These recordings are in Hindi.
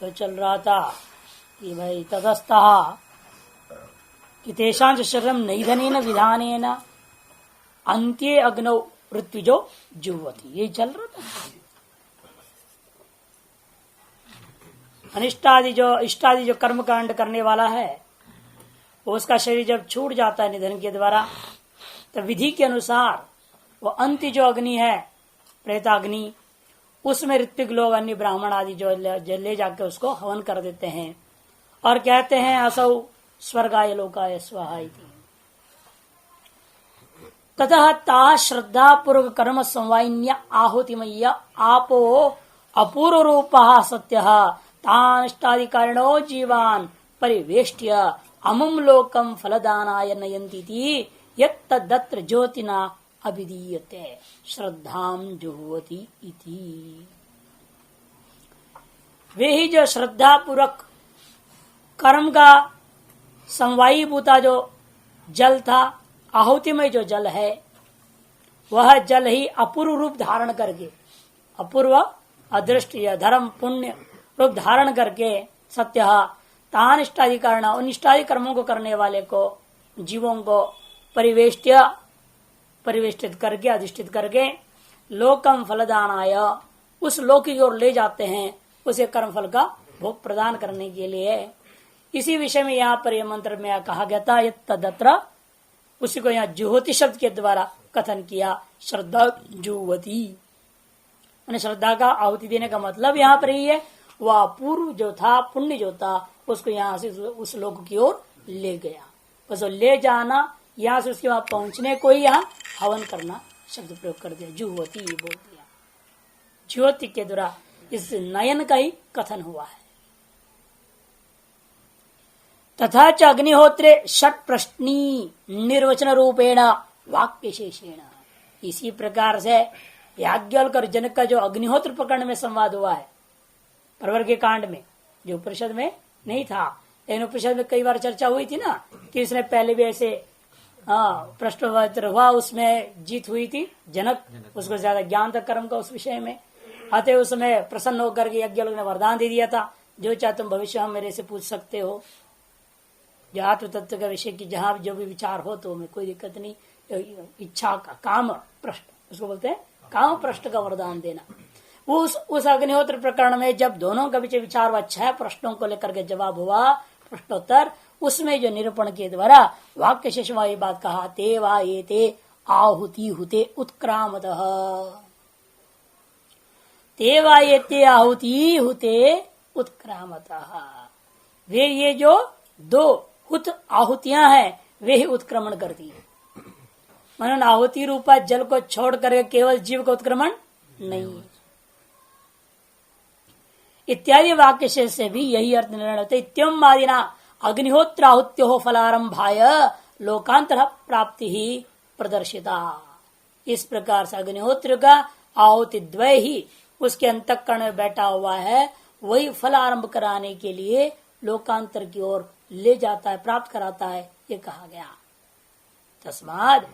तो चल रहा था कि भाई ततस्ता कि तेषांच शरीरम नैधनेन विधानेन अंत्ये अग्नौ ऋत्विजो जुह्वति, ये चल रहा था। इष्टादि जो कर्म कांड करने वाला है उसका शरीर जब छूट जाता है निधन के द्वारा, तो विधि के अनुसार वो अंत्य जो अग्नि है प्रेताग्नि, उसमें ऋत्विक लोग अन्य ब्राह्मण आदि जो ले जाके उसको हवन कर देते हैं और कहते हैं असौ स्वर्गाय लोकाय स्वाहा इति। ततः ता श्रद्धा पूर्वक कर्म संवाइन्य आहुतिमय्य आपो अपूर्व रूपः सत्यः तानिष्टादिकारिणो जीवान् परिवेष्ट्य अमुम लोकम फलदानाय नयन्ति यत्तदत्र ज्योतिना अभिधीयते श्रद्धाम जुह्वति इति। वे ही जो श्रद्धा पूर्वक कर्म का समवायी भूता जो जल था, आहुतिमय जो जल है, वह जल ही अपूर्व रूप धारण करके, अपूर्व अदृष्ट या धर्म पुण्य रूप धारण करके सत्य तान इष्टादि कारण, उन इष्टादि कर्मों को करने वाले को, जीवों को परिवेष्टित करके, अधिष्ठित करके लोकम फलदानाय, उस लोक की ओर ले जाते हैं, उसे कर्म फल का भोग प्रदान करने के लिए। इसी विषय में यहाँ पर यह मंत्र में कहा गया था तदत्र, उसी को यहाँ जुहोति शब्द के द्वारा कथन किया, श्रद्धा जुह्वति। श्रद्धा का आहुति देने का मतलब यहाँ पर ही है वह पूर्व जो था, पुण्य जो था, उसको यहाँ से उस लोक की ओर ले गया। बस ले जाना, यहाँ से उसके वहां पहुंचने को ही यहाँ हवन करना शब्द प्रयोग कर दिया, जुह्वति बोल दिया। ज्योति के द्वारा इस नयन का ही कथन हुआ है। तथा च अग्निहोत्रे षट प्रश्नी निर्वचन रूपेण वाक्य शेषेण, इसी प्रकार से याज्ञवल्क्य और जनक का जो अग्निहोत्र प्रकरण में संवाद हुआ है प्रवर्ग कांड में, जो उपनिषद में नहीं था, लेकिन उपनिषद में कई बार चर्चा हुई थी ना कि उसने पहले भी ऐसे प्रश्न हुआ, उसमें जीत हुई थी जनक, उसको ज्यादा ज्ञान था कर्म का उस विषय में, अतः उसमें प्रसन्न होकर के यज्ञवल्क्य ने वरदान दे दिया था, जो चाहे तुम भविष्य हम मेरे से पूछ सकते हो, जो आत्म तत्व का विषय की जहां जो भी विचार हो तो हमें कोई दिक्कत नहीं, इच्छा का काम प्रश्न, उसको बोलते हैं काम प्रश्न का वरदान देना। उस अग्निहोत्र प्रकरण में जब दोनों का विचार व 6 प्रश्नों को लेकर के जवाब हुआ प्रश्नोत्तर, उसमें जो निरूपण के द्वारा वाक्य शेष ये बात कहा, ते वा ये ते आहुति हुते उत्क्रामतः, ते वा ये ते आहुति हुते उत्क्रामतः, वे ये जो 2 हुत आहुतियां हैं वे ही उत्क्रमण करती है। मनन आहुति रूपा जल को छोड़ करके केवल जीव का उत्क्रमण नहीं, इत्यादि वाक्य शेष से भी यही अर्थ निर्णय होता है। इत्यम आदिना अग्निहोत्राहुत्यो फलारंभाय लोकांतर प्राप्ति ही प्रदर्शिता, इस प्रकार से अग्निहोत्र का आहुति द्वय ही उसके अंतःकरण में बैठा हुआ है, वही फल आरंभ कराने के लिए लोकांतर की ओर ले जाता है, प्राप्त कराता है, ये कहा गया। तस्माद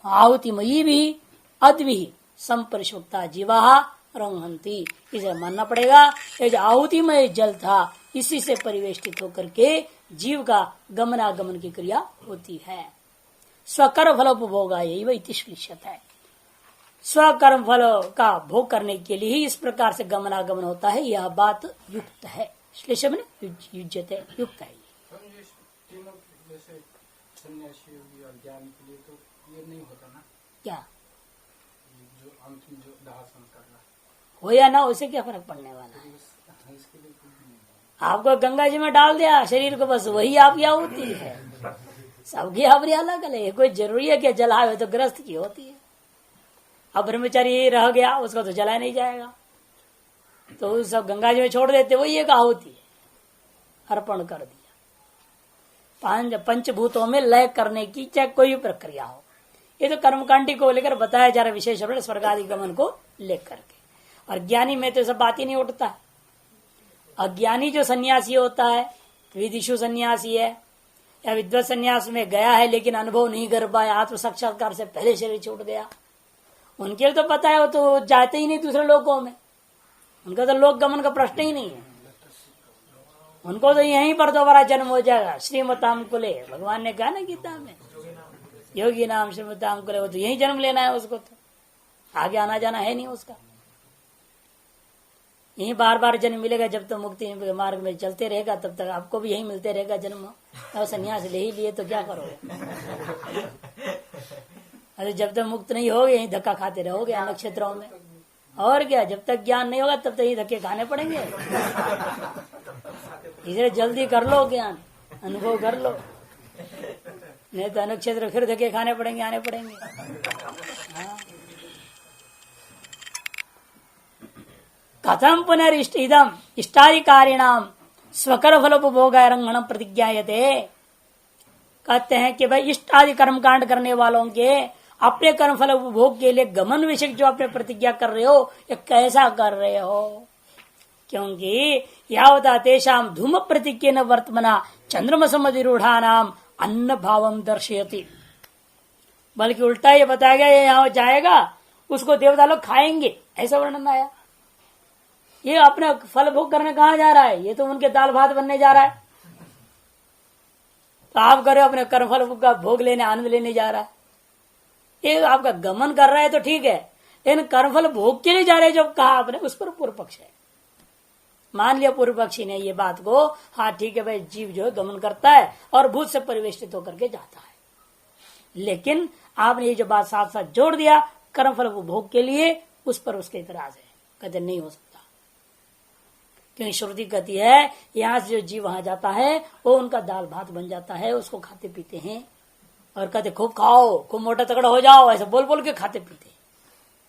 आहुतिमयी भी अद्वि संपरिशुक्ता जीवा रंहंती, इसे मानना पड़ेगा ये जो आहुतिमय जल था इसी से परिवेष्टित होकर के जीव का गमनागमन की क्रिया होती है। स्वकर्म फलोपभोगा यही वही तिष्ठित है, स्वकर्म फल का भोग करने के लिए ही इस प्रकार से गमनागमन होता है, यह बात युक्त है, श्लेष में युज्यते युक्त है। ज्ञान के लिए तो ये नहीं होता ना, क्या जो अंतिम जो दाह संस्कार हो या ना, उसे क्या फर्क पड़ने वाला है। आपको गंगा जी में डाल दिया शरीर को, बस वही आपकी आहुति है, सबकी आहुति अलग अलग है। कोई जरूरी है कि जलाए तो ग्रस्त की होती है, अब ब्रह्मचारी रह गया उसका तो जलाया नहीं जाएगा, तो सब गंगा जी में छोड़ देते, वही एक आहुति है, अर्पण कर दिया। पंचभूतों में लय करने की चाहे कोई भी प्रक्रिया हो, ये तो कर्मकांडी को लेकर बताया जा रहा, विशेष रूप से स्वर्गादि गमन को लेकर के। और ज्ञानी में तो सब बात ही नहीं उठता है। अज्ञानी जो सन्यासी होता है, विदिशु सन्यासी है या विद्वत सन्यास में गया है लेकिन अनुभव नहीं कर पाया, आत्म साक्षात्कार से पहले शरीर छूट गया, उनके लिए तो पता है, वो तो जाते ही नहीं दूसरे लोगों में, उनका तो लोक गमन का प्रश्न ही नहीं है। उनको तो यहीं पर दोबारा जन्म हो जाएगा। श्रीमताम कुले, भगवान ने कहा ना गीता में, योगी नाम श्रीमताम कुले, वो तो यही जन्म लेना है उसको, तो आगे आना जाना है नहीं उसका। यही बार बार जन्म मिलेगा। जब तक मुक्ति मार्ग में चलते रहेगा तब तक आपको भी यही मिलते रहेगा जन्म। तो संन्यास ले ही लिए तो क्या करोगे? अरे जब तक मुक्त नहीं होगे यही धक्का खाते रहोगे अन्य क्षेत्रों में। और क्या, जब तक ज्ञान नहीं होगा तब तक यही धक्के खाने पड़ेंगे। इसलिए जल्दी कर लो ज्ञान, अनुभव कर लो, नहीं तो अन्य क्षेत्र फिर धक्के खाने पड़ेंगे, आने पड़ेंगे। हाँ। कथम पुनरिष्ट इदम इष्टाधिकारिणाम स्वकर फलोपभोग रंगण प्रतिज्ञायते। कहते हैं कि भाई इष्ट आदि कर्म कांड करने वालों के अपने कर्म फल उपभोग के लिए गमन विषय जो अपने प्रतिज्ञा कर रहे हो, ये कैसा कर रहे हो? क्योंकि यावता तेषाम धूम प्रतिज्ञेन वर्तमना चंद्रमसमधिरूढ़ा नाम अन्न भावम दर्शयति। बल्कि उल्टा ये बताया गया, ये यहाँ जाएगा उसको देवता लोग खाएंगे, ऐसा वर्णन आया। ये अपने फल भोग करने कहाँ जा रहा है? ये तो उनके दाल भात बनने जा रहा है। तो आप करे अपने कर्म फल का भोग लेने, आनंद लेने जा रहा है। ये आपका गमन कर रहा है तो ठीक है, लेकिन कर्मफल भोग के लिए जा रहे हैं जब कहा आपने, उस पर पूर्व पक्ष है। मान लिया पूर्व पक्षी ने ये बात को, हाँ ठीक है भाई, जीव जो है गमन करता है और भूत से परिवेष्टित होकर के जाता है, लेकिन आपने ये जो बात साथ साथ जोड़ दिया कर्मफल भोग के लिए, उस पर उसके इतराज है। कहते नहीं हो सकता, क्योंकि श्रुति कहती है यहाँ से जो जीव वहां जाता है वो उनका दाल भात बन जाता है, उसको खाते पीते हैं और कहते खूब खाओ, खूब मोटा तगड़ा हो जाओ, ऐसे बोल बोल के खाते पीते,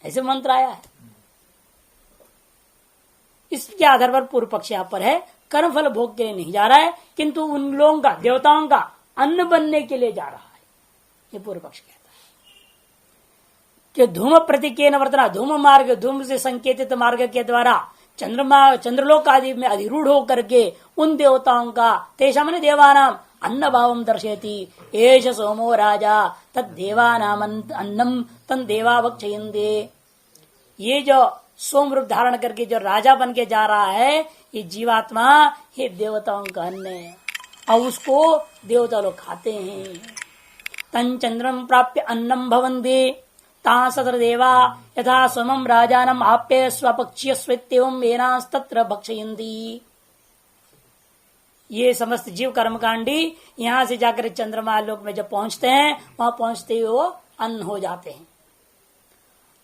ऐसे मंत्र आया है। इसके आधार पर पूर्व पक्ष यहाँ पर है, कर्मफल भोग के लिए नहीं जा रहा है, किंतु उन लोगों का, देवताओं का अन्न बनने के लिए जा रहा है, ये पूर्व पक्ष कहता है। कि धूम प्रतिकेन वर्तना, धूम मार्ग, धूम से संकेतित मार्ग के द्वारा चंद्रलोक आदि में अधिरूढ़ होकर के उन देवताओं का, तेषा माने देवानाम अन्न भावम दर्शयति, एष सोमो राजा तद देवानाम अन्नम तन देवा भक्षयन्ते। ये जो सोम रूप धारण करके जो राजा बन के जा रहा है, ये जीवात्मा, ये देवताओं का अन्न है और उसको देवता लोग खाते हैं। तन चंद्रम प्राप्य अन्नम भवन्ते ता सत्र देवा यथा सोमम राजानम आप्य स्वपक्षीय स्वेत्यवम एनास्तत्र भक्षयन्ति। ये समस्त जीव कर्मकांडी यहाँ से जाकर चंद्रमा लोक में जब पहुंचते हैं, वहां पहुंचते ही वो अन्न हो जाते हैं।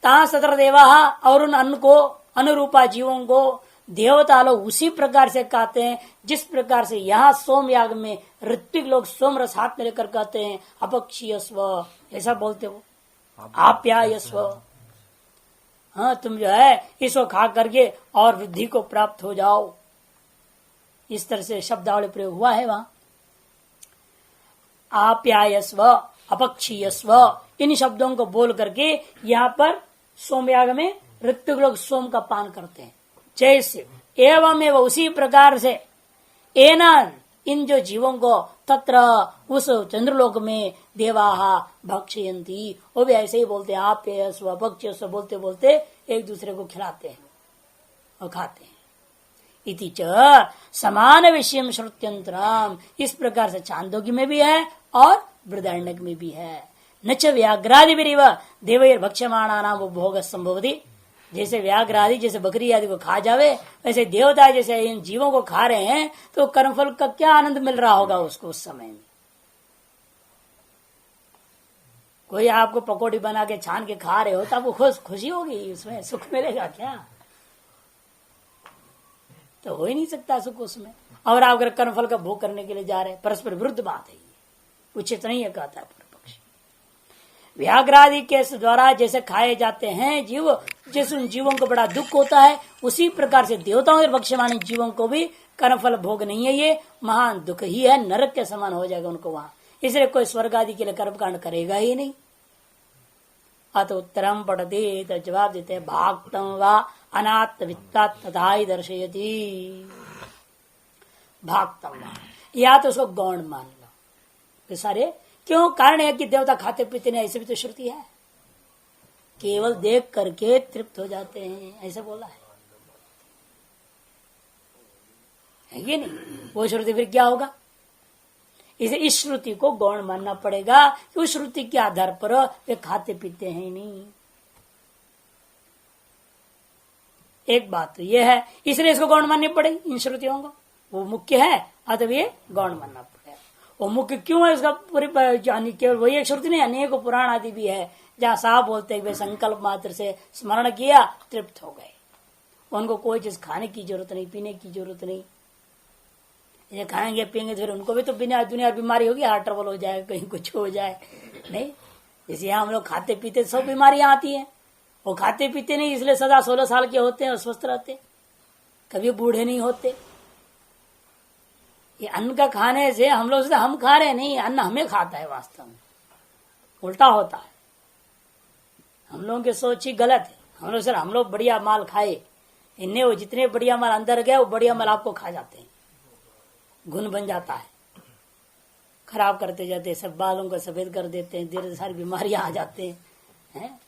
ता सत्र देवा, और उन अन्न को, अनुरूपा जीवों को देवता लोग उसी प्रकार से खाते हैं जिस प्रकार से यहाँ सोमयाग में ऋत्विक लोग सोम रस हाथ में लेकर कहते हैं अपक्षीय स्व, ऐसा बोलते हो, आप्याय स्व। हाँ, तुम जो है इसको खा करके और वृद्धि को प्राप्त हो जाओ, इस तरह से शब्दावली प्रयोग हुआ है वहां। आप्यायस्व, अपक्षीयस्व, इन शब्दों को बोल करके यहाँ पर सोमयाग में ऋत्विक लोग सोम का पान करते हैं। जैसे एवं एवं उसी प्रकार से एनान, इन जो जीवों को तत्र उस चंद्रलोक में देवाहा भक्षयन्ति, वो भी ऐसे ही बोलते हैं आप्यायस्व अपक्षीयस्व, बोलते बोलते एक दूसरे को खिलाते हैं और खाते हैं। इति च समान विषयम श्रुत्यंतरम, इस प्रकार से चांदोग्य में भी है और बृहदारण्यक में भी है। न च व्याघ्रादि देवैर भक्ष्यमाणा नाम उपभोग संभवति। जैसे व्याघ्रादि जैसे बकरी आदि को खा जावे, वैसे देवता जैसे इन जीवों को खा रहे हैं, तो कर्मफल का क्या आनंद मिल रहा होगा उसको उस समय में। कोई आपको पकौड़ी बना के छान के खा रहे हो तो आपको खुशी होगी, उसमें सुख मिलेगा क्या? तो हो ही नहीं सकता सुख उसमें। और आप अगर कर्मफल का भोग करने के लिए जा रहे हैं, परस्पर विरुद्ध बात है, ये उचित नहीं है, कहता है पूर्व पक्ष। व्याघ्रादि के द्वारा जैसे खाए जाते हैं जीव, जैसे उन जीवों को बड़ा दुख होता है, उसी प्रकार से देवताओं के भक्ष्यमानी जीवों को भी कर्मफल भोग नहीं है, ये महान दुख ही है, नरक के समान हो जाएगा उनको वहां। इसलिए कोई स्वर्ग आदि के लिए कर्मकांड करेगा ही नहीं। अत उत्तरम पढ़ते तो जवाब देते हैं भागतम व अनात्म वित्ता तथा ही दर्शयति। भागतम, या तो उसको गौण मान लो, तो सारे क्यों? कारण है कि देवता खाते पीते नहीं, ऐसे भी तो श्रुति है, केवल देख करके तृप्त हो जाते हैं, ऐसा बोला है। है ये नहीं, वो श्रुति फिर क्या होगा। इसे इस श्रुति को गौण मानना पड़ेगा कि उस श्रुति के आधार पर वे खाते पीते हैं नहीं। एक बात तो यह है, इसलिए इसको गौण माननी पड़ेगी इन श्रुतियों को, वो मुख्य है अतः ये गौण मानना पड़ेगा। वो मुख्य क्यों है इसका पूरी केवल वही एक श्रुति नहीं, अनेक पुराण आदि भी है जहाँ साफ बोलते हैं संकल्प मात्र से स्मरण किया तृप्त हो गए, उनको कोई चीज खाने की जरूरत नहीं, पीने की जरूरत नहीं। ये खाएंगे पिएंगे फिर उनको भी तो बिना दुनिया बीमारी होगी, हार्ट ट्रबल हो जाए, कहीं कुछ हो जाए नहीं। जैसे यहाँ हम लोग खाते पीते सब बीमारियां आती हैं, वो खाते पीते नहीं इसलिए सदा 16 साल के होते हैं और स्वस्थ रहते, कभी बूढ़े नहीं होते। ये अन्न का खाने से हम लोग हम खा रहे नहीं, अन्न हमें खाता है, वास्तव में उल्टा होता है। हम लोगों की सोच ही गलत है। हम लोग बढ़िया माल खाए, इन्हें वो जितने बढ़िया माल अंदर गए वो बढ़िया माल आपको खा जाते हैं, गुण बन जाता है, खराब करते जाते हैं, सब बालों को सफेद कर देते हैं, धीरे सारी बीमारियां आ जाते हैं।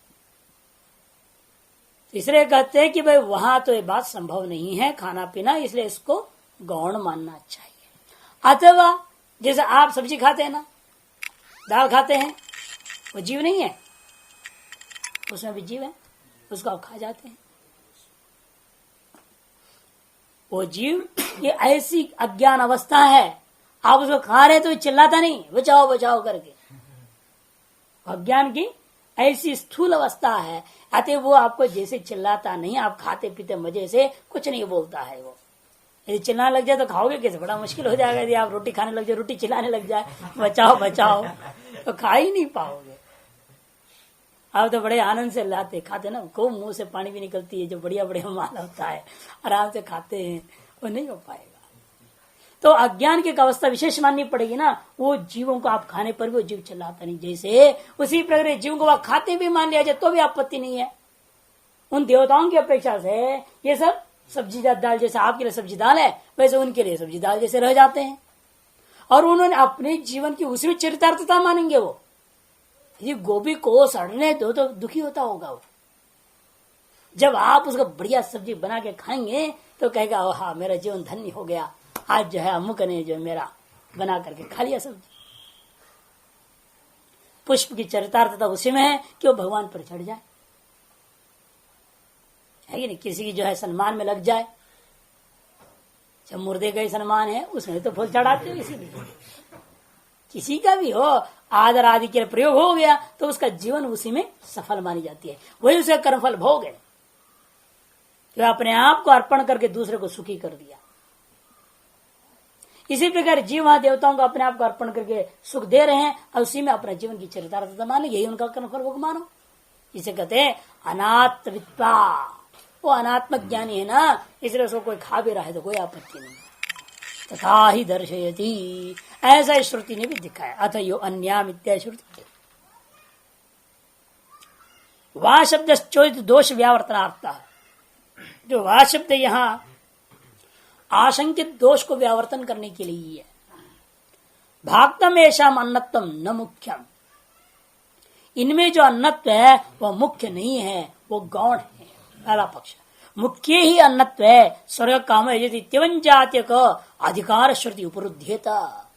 इसलिए कहते हैं कि भाई वहां तो ये बात संभव नहीं है खाना पीना, इसलिए इसको गौण मानना चाहिए। अथवा जैसे आप सब्जी खाते हैं ना, दाल खाते हैं, वो जीव नहीं है, उसमें भी जीव है, उसको आप खा जाते हैं। वो जीव ये ऐसी अज्ञान अवस्था है, आप उसको खा रहे तो चिल्लाता नहीं बचाओ बचाओ करके, अज्ञान की ऐसी स्थूल अवस्था है, अतः वो आपको जैसे चिल्लाता नहीं, आप खाते पीते मजे से कुछ नहीं बोलता है। वो यदि चिल्लाने लग जाए तो खाओगे कैसे, बड़ा मुश्किल हो जाएगा। यदि आप रोटी खाने लग जाए, रोटी चिल्लाने लग जाए बचाओ बचाओ, तो खा ही नहीं पाओगे। आप तो बड़े आनंद से लाते खाते ना, खूब मुंह से पानी भी निकलती है, जो बढ़िया बढ़िया माल होता है आराम से खाते हैं, वो नहीं हो पाएगा। तो अज्ञान की एक अवस्था विशेष माननी पड़ेगी ना, वो जीवों को आप खाने पर भी वो जीव चिल्लाता नहीं, जैसे उसी प्रकार जीवों को आप खाते भी मान लिया जाए तो भी आपत्ति नहीं है। उन देवताओं की अपेक्षा से ये सब सब्जी दाल, जैसे आपके लिए सब्जी दाल है वैसे उनके लिए सब्जी दाल जैसे रह जाते हैं, और उन्होंने अपने जीवन की उसी में चरितार्थता मानेंगे। वो यदि गोभी को सड़ने दो तो दुखी होता होगा वो, जब आप उसका बढ़िया सब्जी बना के खाएंगे तो कहेगा हाँ मेरा जीवन धन्य हो गया, आज जो है अमुक ने जो मेरा बना करके खा लिया सब्जी। पुष्प की चरितार्थता उसी में है कि वो भगवान पर चढ़ जाए, है कि नहीं, किसी की जो है सम्मान में लग जाए। जब मुर्दे का ही सम्मान है उसमें तो फूल चढ़ाते हो, इसीलिए किसी का भी हो आदर आदि के प्रयोग हो गया तो उसका जीवन उसी में सफल मानी जाती है, वही उसका कर्मफल भोग है, जो अपने आप को अर्पण करके दूसरे को सुखी कर दिया। इसी प्रकार जीव वहां देवताओं को अपने आप को अर्पण करके सुख दे रहे हैं और उसी में अपना जीवन की चरितार्थता माने, यही उनका कर्मफल भोग मानो। इसे कहते हैं अनात्मवित्ता, वो अनात्मक ज्ञानी है ना, इसलिए उसको कोई खा भी रहा है तो कोई आपत्ति नहीं। तथा ही दर्शयति, ऐसा इस श्रुति ने भी दिखाया। अथ यो अन्याम इत्यादि श्रुति। वाह शब्द चोदित दोष व्यावर्तनार्थ, जो वाह शब्द यहाँ आशंकित दोष को व्यावर्तन करने के लिए है। भागतम ऐशाम अन्नत्वम न मुख्यम, इनमें जो अन्नत्व है वह मुख्य नहीं है, वो गौण है। पहला पक्ष, मुख्य ही अन्नत्व है, स्वर्ग काम यदि जातीय का अधिकार श्रुति उपरुध्यता।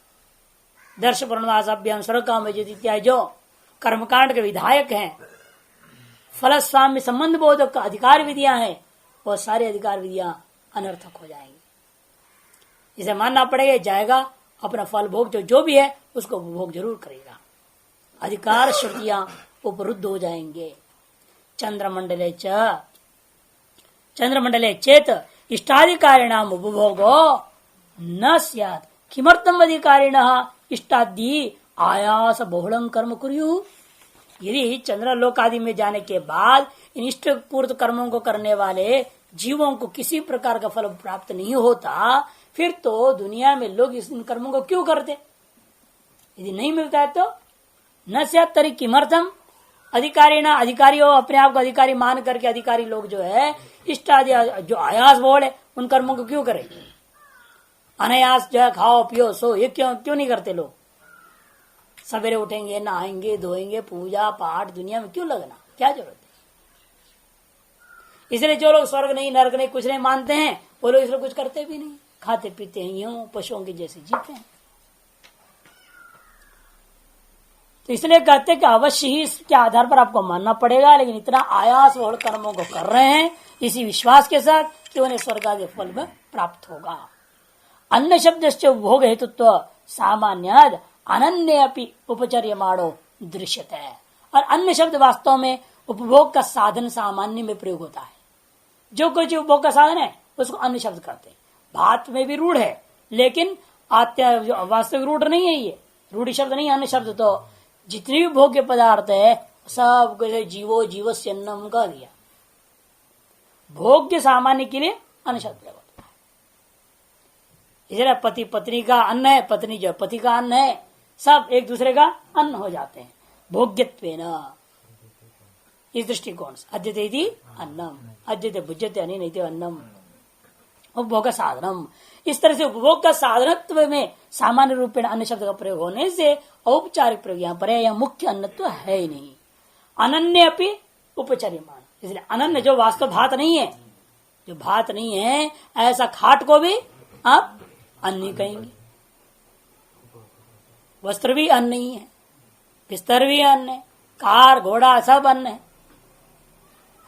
दर्श वर्णवासाभ्याम स्वर्ग काम इत्यादि जो कर्मकांड के विधायक हैं, फल स्वाम्य संबंध बोधक का अधिकार विधियां हैं, वो सारी अधिकार विधियां अनर्थक हो जाएंगी। इसे मानना पड़ेगा, जाएगा अपना फल भोग जो भी है उसको भोग जरूर करेगा, अधिकार श्रुतियां उपरुद्ध हो जाएंगे। चंद्रमंडले चेत इष्टाधिकारिणाम उपभोगो न स्यात्, किमर्थम अधिकारिणः इष्टादि आयास बहुलम कर्म कुर्यु। यदि चंद्रलोक आदि में जाने के बाद इन इष्ट पूर्त कर्मों को करने वाले जीवों को किसी प्रकार का फल प्राप्त नहीं होता, फिर तो दुनिया में लोग इन कर्मों को क्यों करते? यदि नहीं मिलता है तो न स्यात् तरी किमर्थम अधिकारी ना, अधिकारी हो अपने आप को अधिकारी मान करके अधिकारी लोग जो है इष्ट आदि जो आयास बोल है उन कर्मों को क्यों करें? अनायास जो है खाओ पियो सो, ये क्यों नहीं करते लोग? सवेरे उठेंगे, नहाएंगे, धोएंगे, पूजा पाठ दुनिया में क्यों लगना, क्या जरूरत है? इसलिए जो लोग स्वर्ग नहीं नरक नहीं कुछ नहीं मानते हैं वो लोग इसलिए कुछ करते भी नहीं, खाते पीते हैं, यूं पशुओं के जैसे जीते हैं। तो इसलिए कहते हैं कि अवश्य ही इसके आधार पर आपको मानना पड़ेगा, लेकिन इतना आयास बहुल कर्मों को कर रहे हैं इसी विश्वास के साथ कि उन्हें स्वर्ग आदि फल में प्राप्त होगा। अन्न शब्द भोग हेतुत्व सामान्य अनन्य अपनी उपचर्यमाणो दृश्यते है। और अन्य शब्द वास्तव में उपभोग का साधन सामान्य में प्रयोग होता है। जो कुछ उपभोग का साधन है उसको अन्य शब्द कहते हैं। भात में भी रूढ़ है, लेकिन वास्तविक रूढ़ नहीं है, ये रूढ़ी शब्द नहीं, अन्य शब्द। तो जितने भी भोग्य पदार्थ है सब जीवो जीवस्य अन्नम कह दिया। भोग्य सामान्य के लिए अन्य शब्द प्रयोग होता है। इसलिए पति पत्नी का अन्न है, पत्नी जो पति का अन्न है, सब एक दूसरे का अन्न हो जाते हैं भोग्यत्वेन। इस दृष्टिकोण से अद्यते अन्नम, अद्यते भुज्यते अनेन अन्नम उपभोग साधनम। इस तरह से उपभोग का साधनत्व में सामान्य रूप में अन्य शब्द का प्रयोग होने से औपचारिक प्रयोग यहाँ पर है, यह मुख्य अन्नत्व है ही नहीं। अनन्य अपनी उपचर्यमान, इसलिए अनन्य जो वास्तव भात नहीं है, जो भात नहीं है ऐसा खाट को भी आप अन्न कहेंगे। वस्त्र भी अन्न ही है, बिस्तर भी अन्न है, कार घोड़ा सब अन्न है।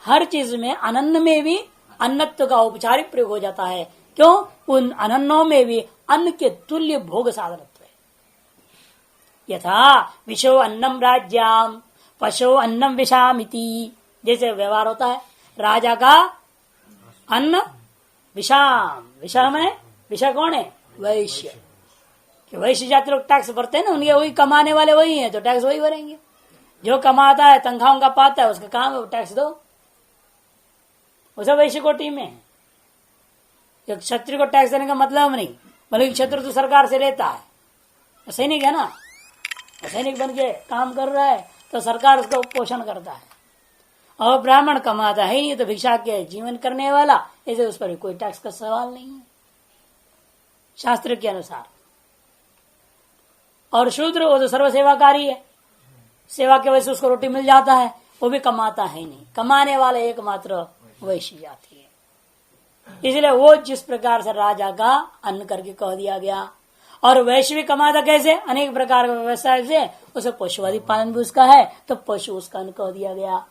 हर चीज में अनन्न में भी अन्नत्व का औपचारिक प्रयोग हो जाता है। क्यों? उन अनन्नों में भी अन्न के तुल्य भोग साधनत्व है। यथा विशो अन्नम राज्याम पशो अन्नम विषामिति, जैसे व्यवहार होता है। राजा का अन्न विषाम, विषाम है, विषय कौन है? वैश्य। कि वैश्य जाति लोग टैक्स भरते हैं ना, उनके वही कमाने वाले वही हैं, तो टैक्स वही भरेंगे। जो कमाता है तनख्वाह उनका पाता है, उसका काम है वो टैक्स दो, उसे वैश्य कोटि में है। क्षत्रिय को टैक्स देने का मतलब नहीं, बल्कि क्षत्रिय तो सरकार से लेता है। सैनिक है ना, सैनिक बन के काम कर रहा है तो सरकार उसका पोषण करता है। और ब्राह्मण कमाता है ही तो भिक्षा के जीवन करने वाला, ऐसे उस पर कोई टैक्स का सवाल नहीं है शास्त्र के अनुसार। और शूद्र वो तो सर्व सेवाकारी है, सेवा के वजह से उसको रोटी मिल जाता है, वो भी कमाता है नहीं। कमाने वाले एकमात्र वैश्य जाति है। इसलिए वो जिस प्रकार से राजा का अन्न करके कह दिया गया, और वैश्य भी कमाता कैसे? अनेक प्रकार के व्यवसाय से, उसे पशुवादी पालन भी उसका है तो पशु उसका अन्न कह दिया गया।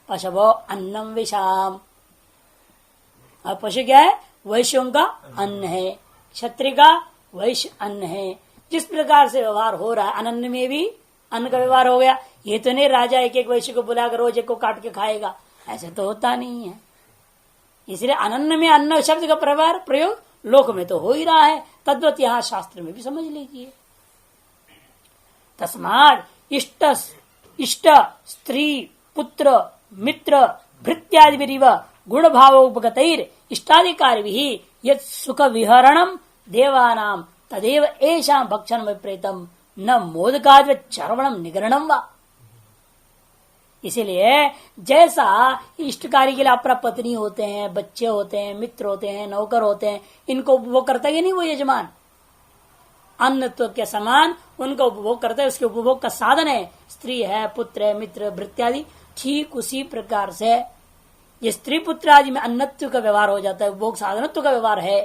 पशवो अन्नम विषाम, और पशु क्या है? वैश्यों का अन्न है, क्षत्रिय का वैश्य अन्न है। जिस प्रकार से व्यवहार हो रहा है, अनन्न में भी अन्न का व्यवहार हो गया। ये तो नहीं राजा एक एक वैश्य को बुलाकर रोज एक को काट के खाएगा, ऐसे तो होता नहीं है। इसलिए अनन्न में अन्न शब्द का प्रयोग लोक में तो हो ही रहा है, तद्वत यहाँ शास्त्र में भी समझ लीजिए। तस्माद इष्ट इष्ट स्त्री पुत्र मित्र भृत्यादि गुण भावोपगतैर इष्टाधिकार भी यद सुख विहरणम देवानाम तदेव ऐसा भक्षण में प्रेतम न मोदकाद चरवणम निगरणम वा। इसीलिए जैसा इष्टकारी के लिए अपना पत्नी होते हैं, बच्चे होते हैं, मित्र होते हैं, नौकर होते हैं, इनको उपभोग करता है नहीं वो यजमान, अन्न तो के समान उनको उपभोग करता है। उसके उपभोग का साधन है स्त्री है, पुत्र है, मित्र भृत्यादि। ठीक उसी प्रकार से ये स्त्री पुत्र आदि में अन्नत्व का व्यवहार हो जाता है, उपभोग साधनत्व का व्यवहार है।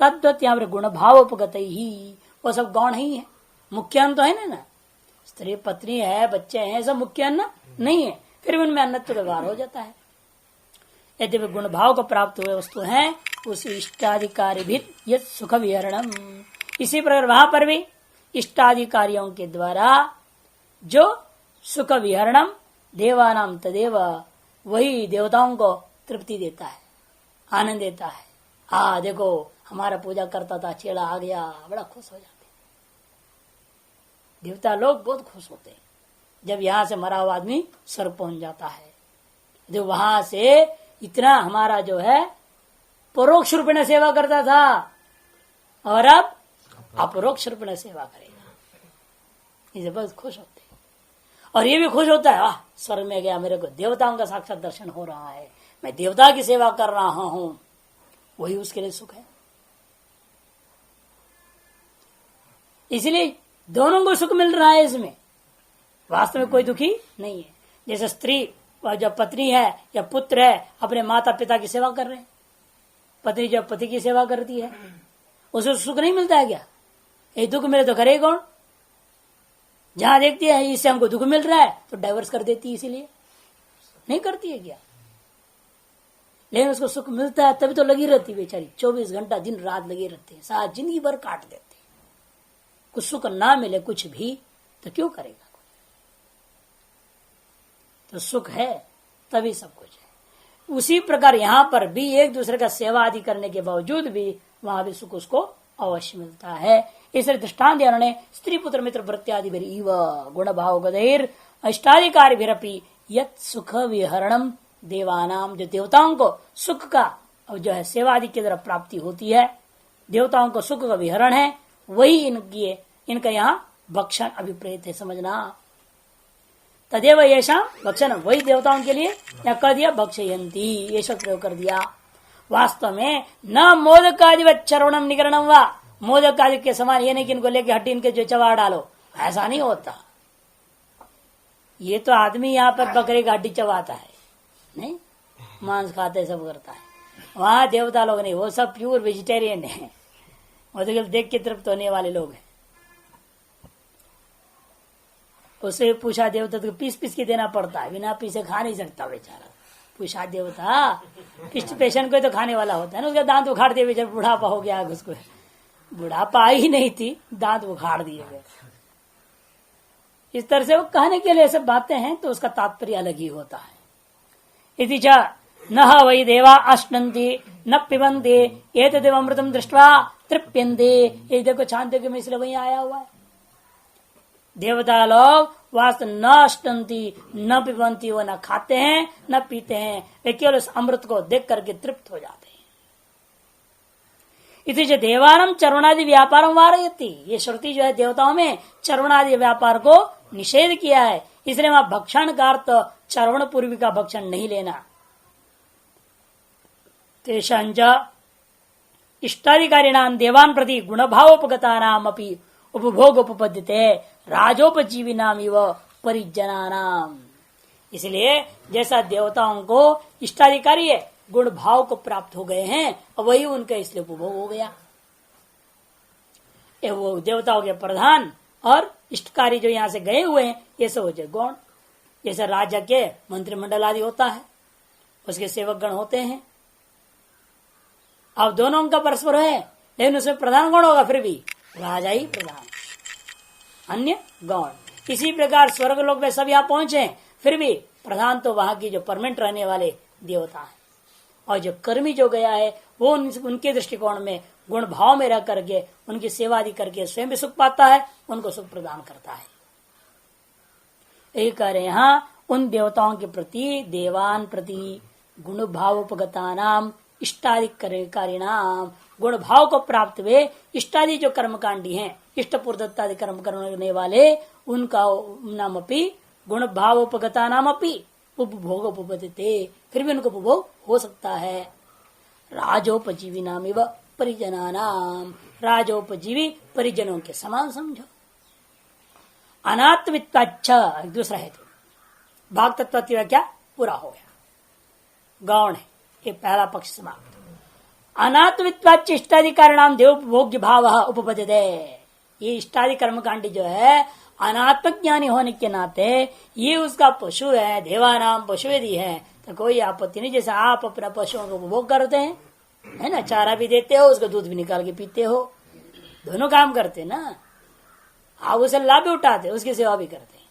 तद्वत यहाँ पर गुण भाव उपगत ही, वो सब गौण ही है, मुख्य अन्न तो है ना। स्त्री पत्नी है, बच्चे हैं, सब मुख्य अन्न नहीं है, फिर भी उनमें अन्नत्व व्यवहार हो जाता है। यदि वे गुण भाव को प्राप्त हुए वस्तु हैं, उस इष्टाधिकारी भी यद सुख विहरणम, इसी प्रकार वहां पर भी इष्टाधिकारियों के द्वारा जो सुख विहरणम देवानाम तदेव, वही देवताओं को तृप्ति देता है, आनंद देता है। देखो हमारा पूजा करता था, चेला आ गया, बड़ा खुश हो जाते। देवता लोग बहुत खुश होते हैं जब यहाँ से मरा हुआ आदमी स्वर्ग पहुंच जाता है। जो वहां से इतना हमारा जो है परोक्ष रूप में सेवा करता था और अब अपरोक्ष रूप में सेवा करेगा, इसे बहुत खुश होते हैं। और ये भी खुश होता है, स्वर्ग में गया, मेरे को देवताओं का साक्षात दर्शन हो रहा है, मैं देवता की सेवा कर रहा हूं, वही उसके लिए सुख है। इसलिए दोनों को सुख मिल रहा है, इसमें वास्तव में कोई दुखी नहीं है। जैसे स्त्री जब पत्नी है या पुत्र है अपने माता पिता की सेवा कर रहे हैं, पत्नी जब पति की सेवा करती है उसे सुख नहीं मिलता है क्या? ये दुख मिले तो करे कौन? जहां देखती है इससे हमको दुख मिल रहा है तो डाइवर्स कर देती है, इसीलिए नहीं करती है क्या? लेकिन उसको सुख मिलता है तभी तो लगी रहती है बेचारी, 24 घंटा दिन रात लगी रहती है, सारा जिंदगी भर काट देती है। कुछ सुख ना मिले कुछ भी तो क्यों करेगा? तो सुख है तभी सब कुछ है। उसी प्रकार यहां पर भी एक दूसरे का सेवा आदि करने के बावजूद भी वहां भी सुख उसको अवश्य मिलता है। इसलिए दृष्टांत उन्होंने स्त्री पुत्र मित्र भृत्यादि इव गुण भाव गदैर अष्टाधिकार भी यत सुख विहरणम देवानाम, जो देवताओं को सुख का जो है सेवा आदि की तरफ प्राप्ति होती है, देवताओं को सुख का विहरण है, वही इनका यहाँ भक्षण अभिप्रेत है, समझना। तदेव येषां भक्षण, वही देवताओं के लिए या कह दिया भक्षयंती, ये शब्द प्रयोग कर दिया। वास्तव में न मोदकादिवत चरणम निकरणम वा, मोदकादि के समान ये नहीं कि इनको लेके हड्डी इनके जो चबा डालो, ऐसा नहीं होता। ये तो आदमी यहाँ पर बकरे का हड्डी चबाता है, नहीं मांस खाते सब करता है। वहां देवता लोग नहीं, वो सब प्योर वेजिटेरियन है, वो तो देख के तृप्त होने वाले लोग हैं। उससे पूछा देवता तो पीस पीस के देना पड़ता है, बिना पीसे खा नहीं सकता बेचारा। पूछा देवता, किस पेशेंट को तो खाने वाला होता है ना, उसका दांत उखाड़ दिए बेचारा, बुढ़ापा हो गया, उसको बुढ़ापा ही नहीं थी, दांत उखाड़ दिए गए। इस तरह से वो कहने के लिए सब बातें हैं, तो उसका तात्पर्य अलग ही होता है। इति च न वै देवा अश्नन्ति न पिबन्ति एतदेव अमृतम दृष्ट्वा तृप्यन्ते, ये देखो छांदोग्य में इसलिए वही आया हुआ है। देवता लोग वास्तव न अश्नन्ति न पिबन्ति, वो न खाते हैं न पीते हैं, वे केवल उस अमृत को देख करके तृप्त हो जाते हैं। इति च देवानम चरवणादि व्यापारम वारयति, ये श्रुति जो है देवताओं में चरवणादि व्यापार को निषेध किया है, इसलिए वहां भक्षण का अर्थ चरवण पूर्वी का भक्षण नहीं लेना। तेषांच इष्टाधिकारिणाम देवान प्रति गुणभावोपगतानाम अपि उपभोग उपपद्यते राजोपजीवी नाम इव परिजनानाम, इसलिए जैसा देवताओं को इष्टाधिकारी है, गुण भाव को प्राप्त हो गए हैं, वही उनका इसलिए उपभोग हो गया। वो देवताओं के प्रधान और इष्टकारी जो यहाँ से गए हुए हैं, ये सब हो जाए गौण। जैसे राजा के मंत्रिमंडल आदि होता है, उसके सेवक गण होते हैं। अब दोनों का परस्पर है, लेकिन उसमें प्रधान कौन होगा? फिर भी राजा ही प्रधान, अन्य गौण। इसी प्रकार स्वर्ग लोक में सब यहाँ पहुंचे, फिर भी प्रधान तो वहां की जो परमानेंट रहने वाले देवता है, और जो कर्मी जो गया है वो उनके दृष्टिकोण में गुण भाव में रह करके उनकी सेवा आदि करके स्वयं भी सुख पाता है, उनको सुख प्रदान करता है। यही कह रहे यहाँ उन देवताओं के प्रति देवान प्रति गुण भावोपगता नाम इष्टाधिकारिणाम, गुण भाव को प्राप्त हुए इष्टादि जो कर्मकांडी हैं, इष्ट पूर्दत्तादि कर्म करने वाले, उनका नाम अपनी गुण भावोपगता नाम अपनी उपभोग उपपद्यते, फिर भी उनको उपभोग हो सकता है। राजोपजीवी नाम एव परिजना नाम, राजोपजीवी परिजनों के समान समझो। अनात्मित्वाच्छ दूसरा है, भाग तत्व क्या पूरा हो गया, गौण है, ये पहला पक्ष समाप्त। अनात्मित्वाच्छ इष्टाधिकारिणाम देव भोग्य भाव उपपद्यते, ये इष्टादि कर्मकांडी जो है अनात्मक ज्ञानी होने के नाते ये उसका पशु है, देवानाम पशु यदि है तो कोई आपत्ति नहीं। जैसे आप अपना पशुओं को उपभोग करते हैं, है ना, चारा भी देते हो, उसका दूध भी निकाल के पीते हो, दोनों काम करते ना, आप उसे लाभ भी उठाते, उसकी सेवा भी करते हैं।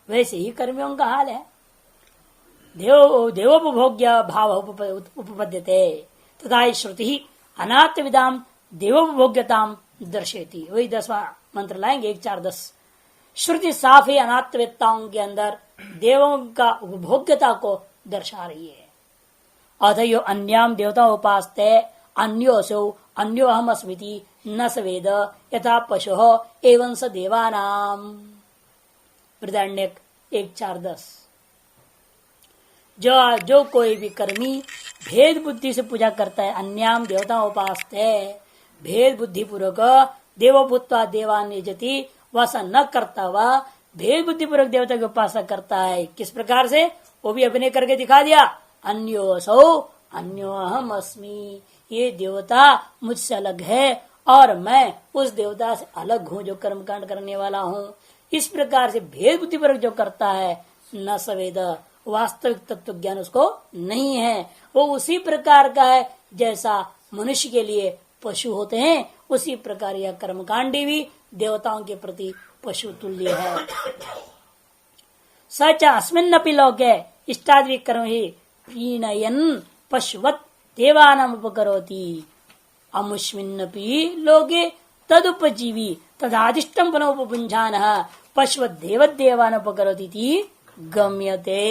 वैसे ही कर्मियों का हाल है। देवोपभोग्य भाव उपपद्यते तथा श्रुति अनात्म विदाम देवोपभोग्यताम दर्शेती, वही 10वां मंत्र लाएंगे 1-4-10। श्रुति साफ ही अनात्मवेत्ताओं के अंदर देवों का उपभोग्यता को दर्शा रही है। अथयो अन्याम देवता उपास्ते अन्योसो अन्यो अहम अस्मिति न सवेद यथा पशु एवं स देवानाम, बृहदारण्यक 1-4-10। जो कोई भी कर्मी भेद बुद्धि से पूजा करता है, अन्याम देवता उपास्ते, भेद बुद्धि पूर्वक देवभूत्वा देवान यजति, वैसा न करता हुआ भेद बुद्धि पूर्वक देवता की उपासना करता है। किस प्रकार से? वो भी अभिनय करके दिखा दिया। अन्योसो अन्यो अहम अस्मि, ये देवता मुझसे अलग है और मैं उस देवता से अलग हूँ जो कर्मकांड करने वाला हूँ। इस प्रकार से भेद बुद्धि पर जो करता है न सवेद, वास्तविक तत्व ज्ञान उसको नहीं है। वो उसी प्रकार का है जैसा मनुष्य के लिए पशु होते हैं, उसी प्रकार यह कर्मकांडी भी देवताओं के प्रति पशु तुल्य है। सच अस्मिन्नपि लोके इष्टादि कर्म ही प्रीणयन पशुवत देवानाम उपकरोति, अमुष्मिन्नपि लोके तदुपजीवी तदादिष्टम पुनोपपुंजान पशुवत देवदेवान उपकरोति गम्यते।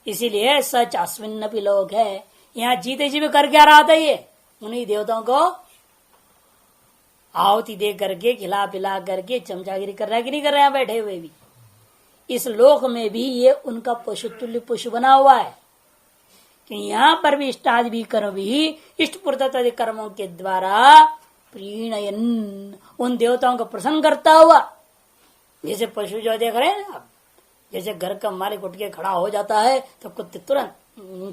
इसीलिए सच अस्मिन्नपि लोक है, यहाँ जीते जी भी कर क्या रहा था, ये उन्हीं देवताओं को आहुति दे करके खिला पिला करके चमचागिरी कर रहा है कि नहीं कर रहे हैं बैठे हुए भी। इस लोक में भी ये उनका पशु तुल्य पशु बना हुआ है कि यहाँ पर भी इष्टादि भी कर्म भी इष्ट पूर्ति कर्मों के द्वारा प्रीणयन उन देवताओं को प्रसन्न करता हुआ। जैसे पशु जो देख रहे हैं आप, जैसे घर का मालिक उठ के खड़ा हो जाता है तो कुत्ते तुरंत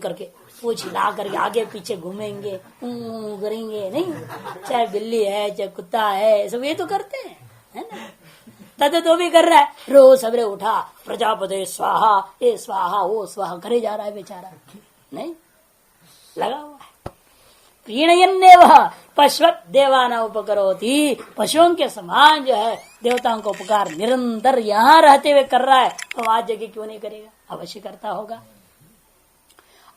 करके पूछ हिला करके आगे पीछे घूमेंगे, करेंगे नहीं, चाहे बिल्ली है चाहे कुत्ता है, सब ये तो करते हैं, है ना। तद तो भी कर रहा है, रोज सवेरे उठा प्रजापति स्वाहा, ये स्वाहा वो स्वाहा करे जा रहा है बेचारा, नहीं लगा हुआ है। प्रीणयन्नेव पशुवत देवाना उपकरोति, पशुओं के समान जो है देवताओं को उपकार निरंतर यहाँ रहते हुए कर रहा है, तो आज जगह क्यों नहीं करेगा, अवश्य करता होगा।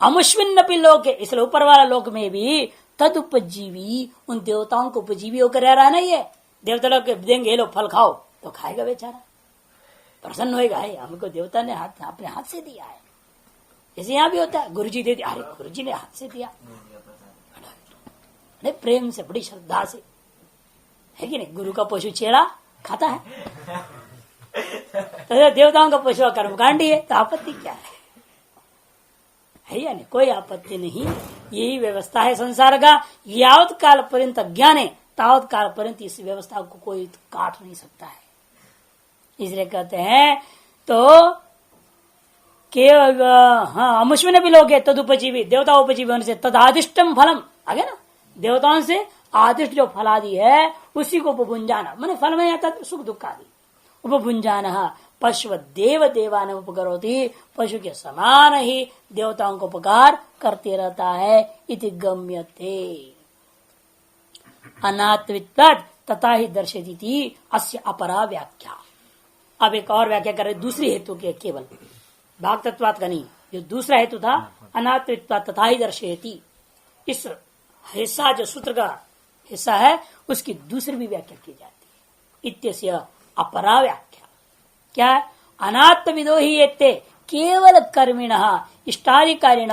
अमुष्मिन्नपि लोक, इसलिए ऊपर वाला लोक में भी तद उपजीवी उन देवताओं को उपजीवी होकर रह रहा है ना। ये देवता लोग देंगे लो फल खाओ तो खाएगा बेचारा, प्रसन्न होएगा, है हमको देवता ने हाथ अपने हाथ से दिया है। जैसे यहाँ भी होता है, गुरु जी दे दिया, अरे गुरु जी ने हाथ से दिया, बड़े प्रेम से बड़ी श्रद्धा से, है कि नहीं। गुरु का पशु चेड़ा खाता है तो देवताओं का पशु कर्मकांडी है, तो आपत्ति क्या है या नहीं, कोई आपत्ति नहीं। यही व्यवस्था है संसार का। यावत काल पर्यंत अज्ञान है तावत काल पर्यंत इस व्यवस्था को कोई काट नहीं सकता है। इसलिए कहते हैं तो केवल हाँ अमुष्मिन भी लोग तदुपजीवी, देवता उपजीवी होने से तदादिष्टम फलम आगे ना, देवताओं से आदिष्ट जो फलादि है उसी को उपभुंजाना, मैंने फल में आता सुख दुख आदि उपभुंजाना पशु देव देवान उपकरोति, पशु के समान ही देवताओं को उपकार करते रहता है। इति गम्यते अनात्वित्वात् तथा ही दर्शयति अस्य अपरा व्याख्या। अब एक और व्याख्या कर रहे दूसरी हेतु के, केवल भाग तत्वात् का नहीं, जो दूसरा हेतु था अनात्वित्वात् तथा ही दर्शयति, इस हिस्सा जो सूत्र का हिस्सा है उसकी दूसरी भी व्याख्या की जाती है। इत्यस्य अपरा व्याख्या क्या है, अनात्मविदो ही येते केवल कर्मिण इष्टाधिकारिण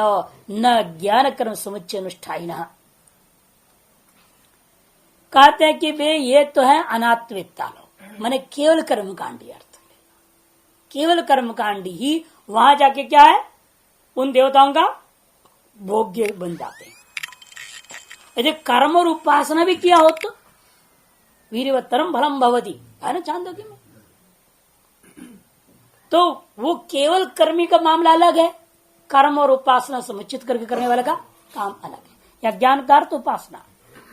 न ज्ञान कर्म समुच्चय अनुष्ठायिन। कहते हैं कि वे ये तो है अनात्मविद्ता लोग, माने केवल कर्मकांडी अर्थ में, केवल कर्मकांडी ही वहां जाके क्या है उन देवताओं का भोग्य बन जाते हैं। यदि कर्म और उपासना भी किया हो तो वीरवत्तरम फलम भवति, है ना चांदोग्य में। तो वो केवल कर्मी का मामला अलग है, कर्म और उपासना समुचित करके करने वाले का काम अलग है। या ज्ञान का अर्थ उपासना,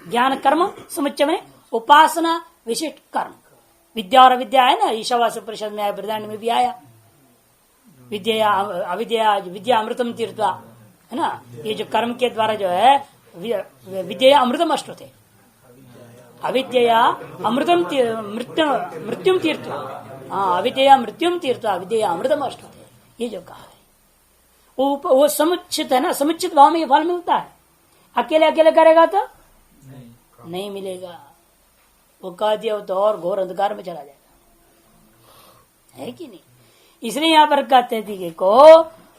ज्ञान कर्म समुच्चय में उपासना विशिष्ट कर्म, विद्या और अविद्या है ना, ईशावास्य परिषद में आया, बृहदारण्य में भी आया, विद्या अविद्या विद्या अमृतम तीर्थवा, है ना। ये जो कर्म के द्वारा जो है विद्या अमृतम अष्ट थे, अविद्या अमृतम मृत्युम तीर्थवा, हाँ अविद्या मृत्युम तीर्थवा विद्या अमृतम अष्ट थे, ये जो कहा है वो समुचित है ना, समुचित भाव में ये फल मिलता है। अकेले अकेले करेगा तो नहीं मिलेगा, वो कह दिया तो और घोर अंधकार में चला जाएगा, है कि नहीं। इसलिए यहाँ पर कहते थे को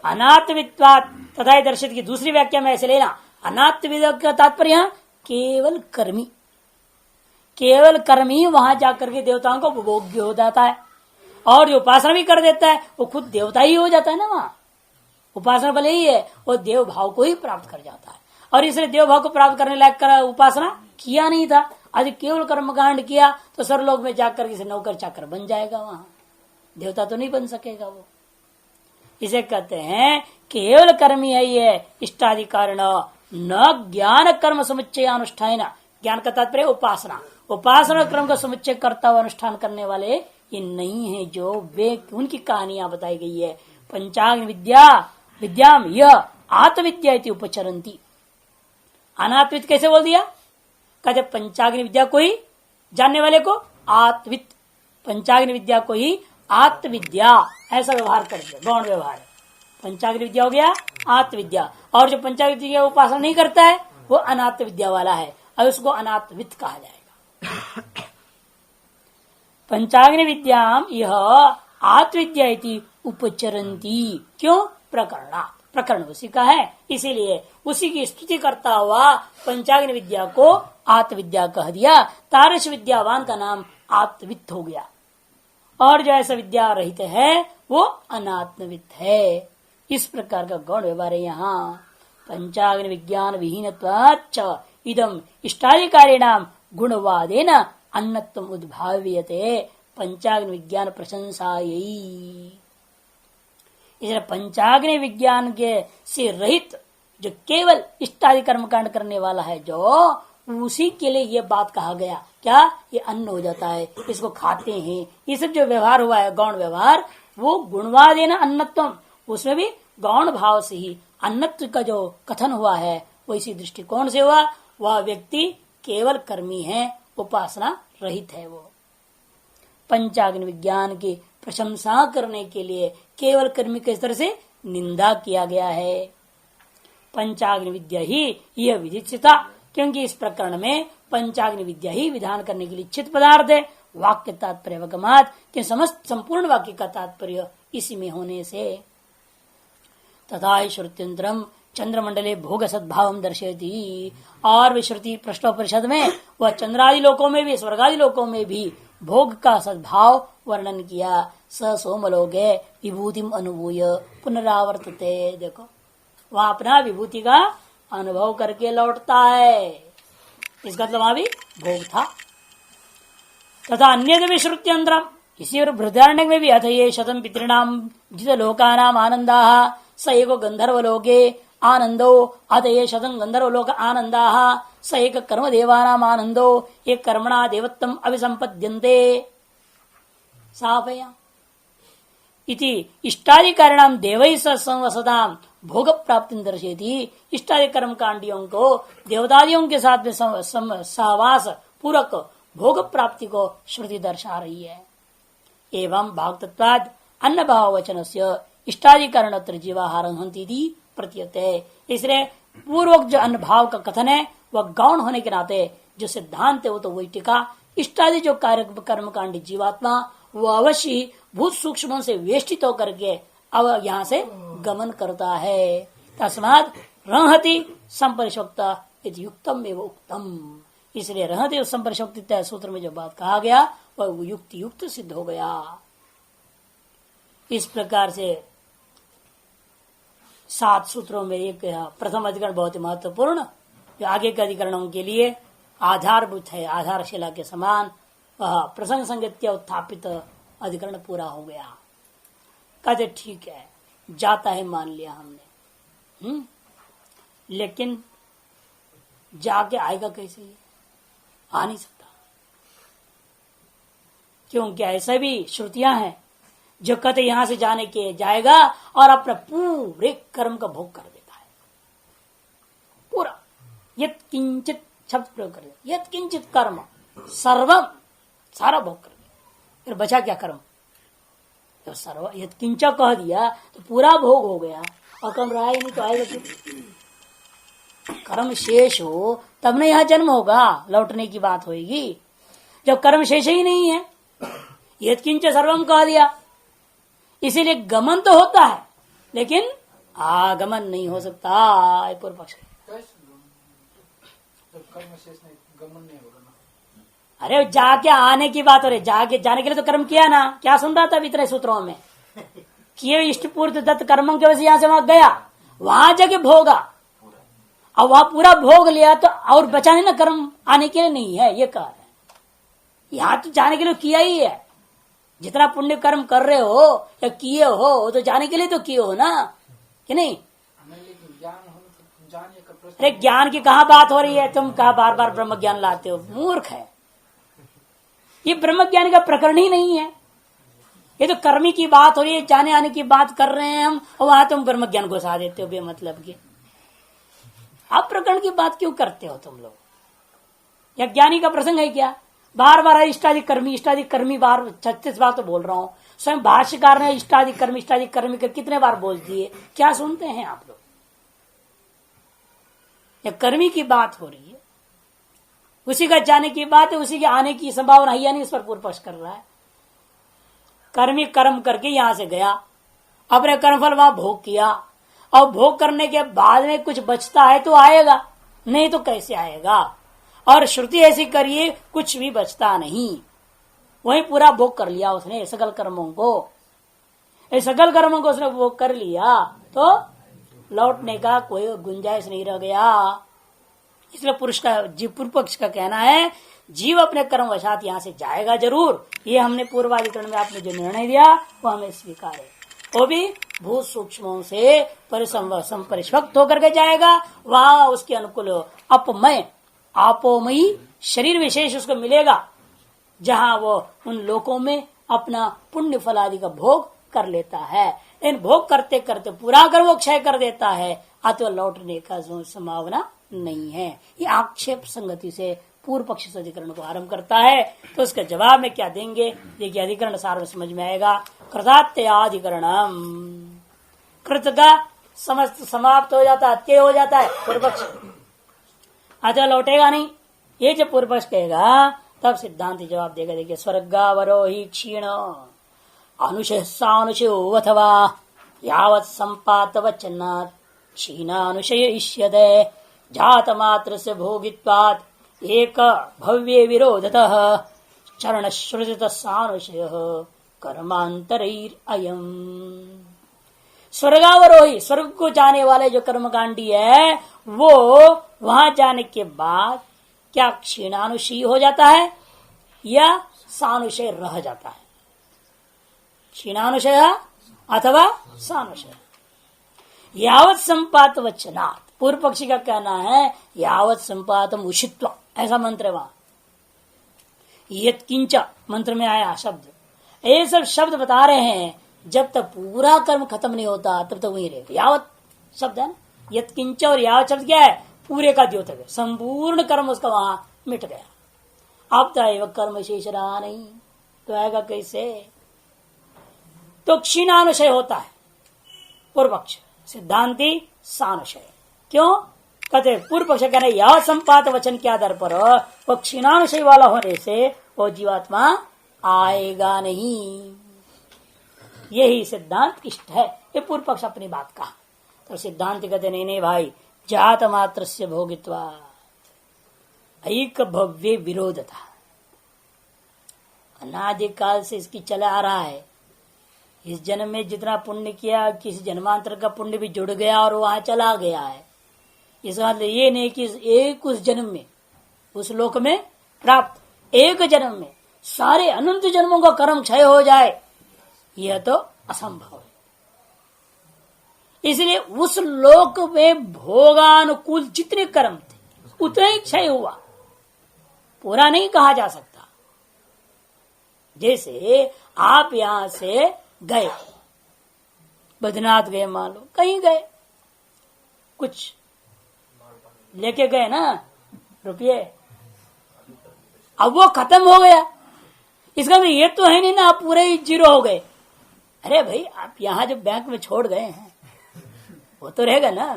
अनात्मवित्वात् तथा दर्शित की दूसरी व्याख्या में ऐसे लेना, अनात्मविद का तात्पर्य केवल कर्मी, केवल कर्मी वहां जाकर के देवताओं को भोग्य हो जाता है, और जो उपासना भी कर देता है वो खुद देवता ही हो जाता है ना। वहां उपासना भले ही है, वो देव भाव को ही प्राप्त कर जाता है, और इसलिए देव भाव को प्राप्त करने लायक कर उपासना किया नहीं था, आज केवल कर्मकांड किया तो सरलोक में जाकर किसी नौकर चाकर बन जाएगा, वहां देवता तो नहीं बन सकेगा वो। इसे कहते हैं केवल कर्मी है ये इष्टादि कारण, न ज्ञान कर्म समुच्चय अनुष्ठान। ज्ञान का तात्पर्य उपासना, उपासना क्रम का समुच्चय करता हुआ अनुष्ठान करने वाले ये नहीं है, जो वे उनकी कहानियां बताई गई है। पंचाग्नि विद्या विद्याम यह आत्मविद्या इति उपचरंती। अनात्वित कैसे बोल दिया? कहते पंचाग्नि विद्या को ही जानने वाले को आत्वित, पंचाग्नि विद्या को ही आत्मविद्या ऐसा व्यवहार कर दिया, गौण व्यवहार। पंचाग्नि विद्या हो गया आत्मविद्या, और जो पंचाग्नि विद्या की उपासना नहीं करता है वो अनात्म विद्या वाला है, और उसको अनात्मविद कहा जाएगा। पंचाग्नि विद्याम यह आत्मविद्या इति उपचरंती। क्यों? प्रकरण उसी का है, इसीलिए उसी की स्तुति करता हुआ पंचाग्नि विद्या को आत्मविद्या कह दिया। तारस विद्यावान का नाम आत्मविद हो गया, और जो ऐसा विद्या रहित है वो अनात्मविद है। इस प्रकार का गौण व्यवहार है यहाँ। पंचाग्नि विज्ञान विहीनत्वाच्च इदम इष्टाधिकारिणाम गुणवादेन अन्नत्वम उद्भाव्यते पंचाग्नि विज्ञान प्रशंसायै। इसलिए पंचाग्नि विज्ञान के से रहित जो केवल इष्टादि कर्म कांड करने वाला है, जो उसी के लिए ये बात कहा गया। क्या? ये अन्न हो जाता है, इसको खाते हैं, ये सब जो व्यवहार हुआ है गौण व्यवहार, वो गुणवादेन अन्नत्वम, उसमें भी गौण भाव से ही अन्नत्व का जो कथन हुआ है वो इसी दृष्टिकोण से हुआ। वह व्यक्ति केवल कर्मी है, उपासना रहित है। वो पंचाग्नि विज्ञान की प्रशंसा करने के लिए केवल कर्मी के तरह से निंदा किया गया है। पंचाग्नि विद्या ही यह विदिता, क्योंकि इस प्रकरण में पंचाग्नि विद्या ही विधान करने के लिए इच्छित पदार्थ है। वाक्य तात्पर्य वगमात के समस्त संपूर्ण वाक्य का तात्पर्य इसी में होने से। तथा श्रुत्यंतरम चंद्रमंडले भोग सद्भाव दर्शयती। और भी श्रुति प्रश्नोपनिषद में वह चंद्रादि लोकों में भी स्वर्गादि लोकों में भी भोग का सद्भाव वर्णन किया। स सोमलोगे विभूतिम अनुभूय पुनरावर्तते। देखो वह अपना विभूति का अनुभव करके लौटता है, इसका मतलब वहां भी भोग था। तथा अन्य भी श्रुत्यंतरम, इसी और बृहदारण्यक में भी अथ ये शतम पितृणाम जित लोकानाम आनंदा स एको गंधर्वलोके आनंदो अत ये शतम गंधर्वलोक आनंदा स एक कर्म देवानाम आनंदो एक कर्मणा देवत्वम अभिसंपद्यन्ते। साफया इति इष्टादि कारणम देवै संवसदाम भोग प्राप्ति दर्शेती। इष्टादि कर्म कांडियों को देवतादियों के साथ में सहवास पूरक भोग प्राप्ति को श्रुति दर्शा रही है। एवं भागतत्वाद अन्न भाव वचन से इष्टादि कारण जीवाहार प्रतीयते। इसलिए पूर्वक जो अन्न भाव का कथन है वह गौण होने के नाते जो सिद्धांत है वो तो वही टिका। इष्टादि जो कार्य कर्म कांडी जीवात्मा वो अवश्य भूत सूक्ष्मों से वेष्टित होकर के अब यहाँ से गमन करता है। तस्मात् रहति संपरिशोक्ता युक्तम एवं उक्तम। इसलिए रहति संपरिशोक्ति सूत्र में जो बात कहा गया वह युक्ति युक्त सिद्ध हो गया। इस प्रकार से 7 सूत्रों में एक प्रथम अधिकरण बहुत ही महत्वपूर्ण, जो आगे के अधिकरणों के लिए आधारभूत है, आधारशिला के समान, वह प्रसंग संगत्या उत्थापित अधिकरण पूरा हो गया। कहते ठीक है, जाता है, मान लिया हमने, लेकिन जाके आएगा कैसे? आ नहीं सकता, क्योंकि ऐसा भी श्रुतियां हैं जो कहते यहां से जाने के जाएगा और अपने पूरे कर्म का भोग कर देता है। पूरा यत किंचित शब्द प्रयोग कर दिया, यत किंचित कर्म सर्वम, सारा भोग कर दिया, फिर बचा क्या कर्म? तो सर्व यत किंच कह दिया तो पूरा भोग हो गया, और कर्म रहा ही नहीं तो आएगा क्यों? कर्म शेष हो तब न यहाँ जन्म होगा, लौटने की बात होगी। जब कर्म शेष ही नहीं है, यत किंच सर्वम कह दिया, इसीलिए गमन तो होता है लेकिन आगमन नहीं हो सकता। पूर्व पक्ष गमन नहीं होगा ना। अरे जाके आने की बात हो रही, जाके जाने के लिए तो कर्म किया ना। क्या सुन रहा था इतने सूत्रों में? किए इष्ट पूर्त दत्त कर्मों की वजह से यहां से वहां गया, वहां जाके भोगा, और वहां पूरा भोग लिया तो और बचा नहीं ना, कर्म आने के लिए नहीं है, ये कह रहे हैं। यहां तो जाने के लिए किया ही है, जितना पुण्य कर्म कर रहे हो या किए हो तो जाने के लिए तो किए हो ना। कि नहीं? हमें लेकिन ज्ञान होने तो जाने का प्रश्न। अरे ज्ञान की कहाँ बात हो रही है? तुम कहा बार बार ब्रह्म ज्ञान लाते हो, मूर्ख है। ये ब्रह्म ज्ञान का प्रकरण ही नहीं है। ये तो कर्मी की बात हो रही है, जाने आने की बात कर रहे हैं हम, और वहां तुम ब्रह्म ज्ञान घुसा देते हो बेमतलब के। आप प्रकरण की बात क्यों करते हो तुम लोग? या ज्ञानी का प्रसंग है क्या? बार बार इष्टादि कर्मी बार 36 बार तो बोल रहा हूं। स्वयं भाष्यकार ने इष्टादि कर्मी कर कितने बार बोल दिए, क्या सुनते हैं आप लोग? या कर्मी की बात हो रही है, उसी का जाने की बात है, उसी के आने की संभावना है या नहीं, इस पर पूर्व पक्ष कर रहा है। कर्मी कर्म करके यहां से गया, अपने कर्मफल वहां भोग किया, और भोग करने के बाद में कुछ बचता है तो आएगा, नहीं तो कैसे आएगा? और श्रुति ऐसी करिए कुछ भी बचता नहीं, वही पूरा भोग कर लिया उसने सकल कर्मों को। सकल कर्मों को उसने भोग कर लिया तो लौटने का कोई गुंजाइश नहीं रह गया। इसलिए पूर्व पक्ष का कहना है जीव अपने कर्म वशात यहां से जाएगा जरूर। ये हमने पूर्वाधिकरण में आपने जो निर्णय दिया वो हमें स्वीकार है। वो भी भूत सूक्ष्मों से परिष्वक्त होकर के जाएगा, वहां उसके अनुकूल अपमय आपोमयी शरीर विशेष उसको मिलेगा, जहां वो उन लोकों में अपना पुण्य फल आदि का भोग कर लेता है। इन भोग करते करते पूरा कर वो क्षय कर देता है, अथवा लौटने का संभावना नहीं है। ये आक्षेप संगति से पूर्व पक्ष से अधिकरण को आरंभ करता है। तो उसका जवाब में क्या देंगे, देखिए अधिकरण सार में समझ में आएगा। कृतात्यधिकरणम, कृत का समस्त समाप्त हो जाता है, अत्यय हो जाता है पूर्व पक्ष, अतः लौटेगा नहीं। ये जब पूर्व पक्ष कहेगा तब सिद्धांत जवाब देगा। देखिए स्वर्गावरोही क्षीण अनुशयसानुशयो अथवा यावत् संपात वचनात् क्षीणानुशय इष्यते जात मात्र से भोगित्वात् एक भव्ये विरोधतः चरण श्रुतित सानुशय कर्मांतरैर अयम। स्वर्गावरोही, स्वर्ग को जाने वाले जो कर्मकांडी है वो वहां जाने के बाद क्या क्षीणानुशयी हो जाता है या सानुशय रह जाता है? क्षीणानुशय अथवा सानुशय। यावत् संपात वचनात्, पूर्व पक्षी का कहना है यावत् संपातम उषित्वा, ऐसा मंत्र है वहां। यत्किंच मंत्र में आया शब्द, ये सब शब्द बता रहे हैं जब तक पूरा कर्म खत्म नहीं होता तब तक वही रहेगा। यावत शब्द है ना, यत्किंच और यावत शब्द क्या है? पूरे का द्योतक है, संपूर्ण कर्म उसका वहां मिट गया। अब तो कर्म शेष रहा नहीं, तो आएगा कैसे? तो क्षीणानुशय होता है पूर्व पक्ष, सिद्धांति सानुशय। क्यों कहते? पूर्व पक्ष कहने यह संपात वचन के आधार पर वो क्षीणानुशय वाला होने से वो जीवात्मा आएगा नहीं, यही सिद्धांत इष्ट है। ये पूर्व पक्ष अपनी बात कहा। तो सिद्धांत कहते नहीं भाई, जात मात्र से भोगित्वा एक भव्य विरोध था, अनादिकाल से इसकी चला आ रहा है। इस जन्म में जितना पुण्य किया किसी जन्मांतर का पुण्य भी जुड़ गया और वहां चला गया है। इसका मतलब ये नहीं कि एक उस जन्म में उस लोक में प्राप्त एक जन्म में सारे अनंत जन्मों का कर्म क्षय हो जाए, यह तो असंभव है। इसलिए उस लोक में भोगानुकूल जितने कर्म थे उतना ही क्षय हुआ, पूरा नहीं कहा जा सकता। जैसे आप यहां से गए, बद्रीनाथ गए, मान लो कहीं गए, कुछ लेके गए ना रुपये, अब वो खत्म हो गया, इसका मतलब ये तो है नहीं ना आप पूरे ही जीरो हो गए। अरे भाई आप यहां जो बैंक में छोड़ गए हैं वो तो रहेगा ना,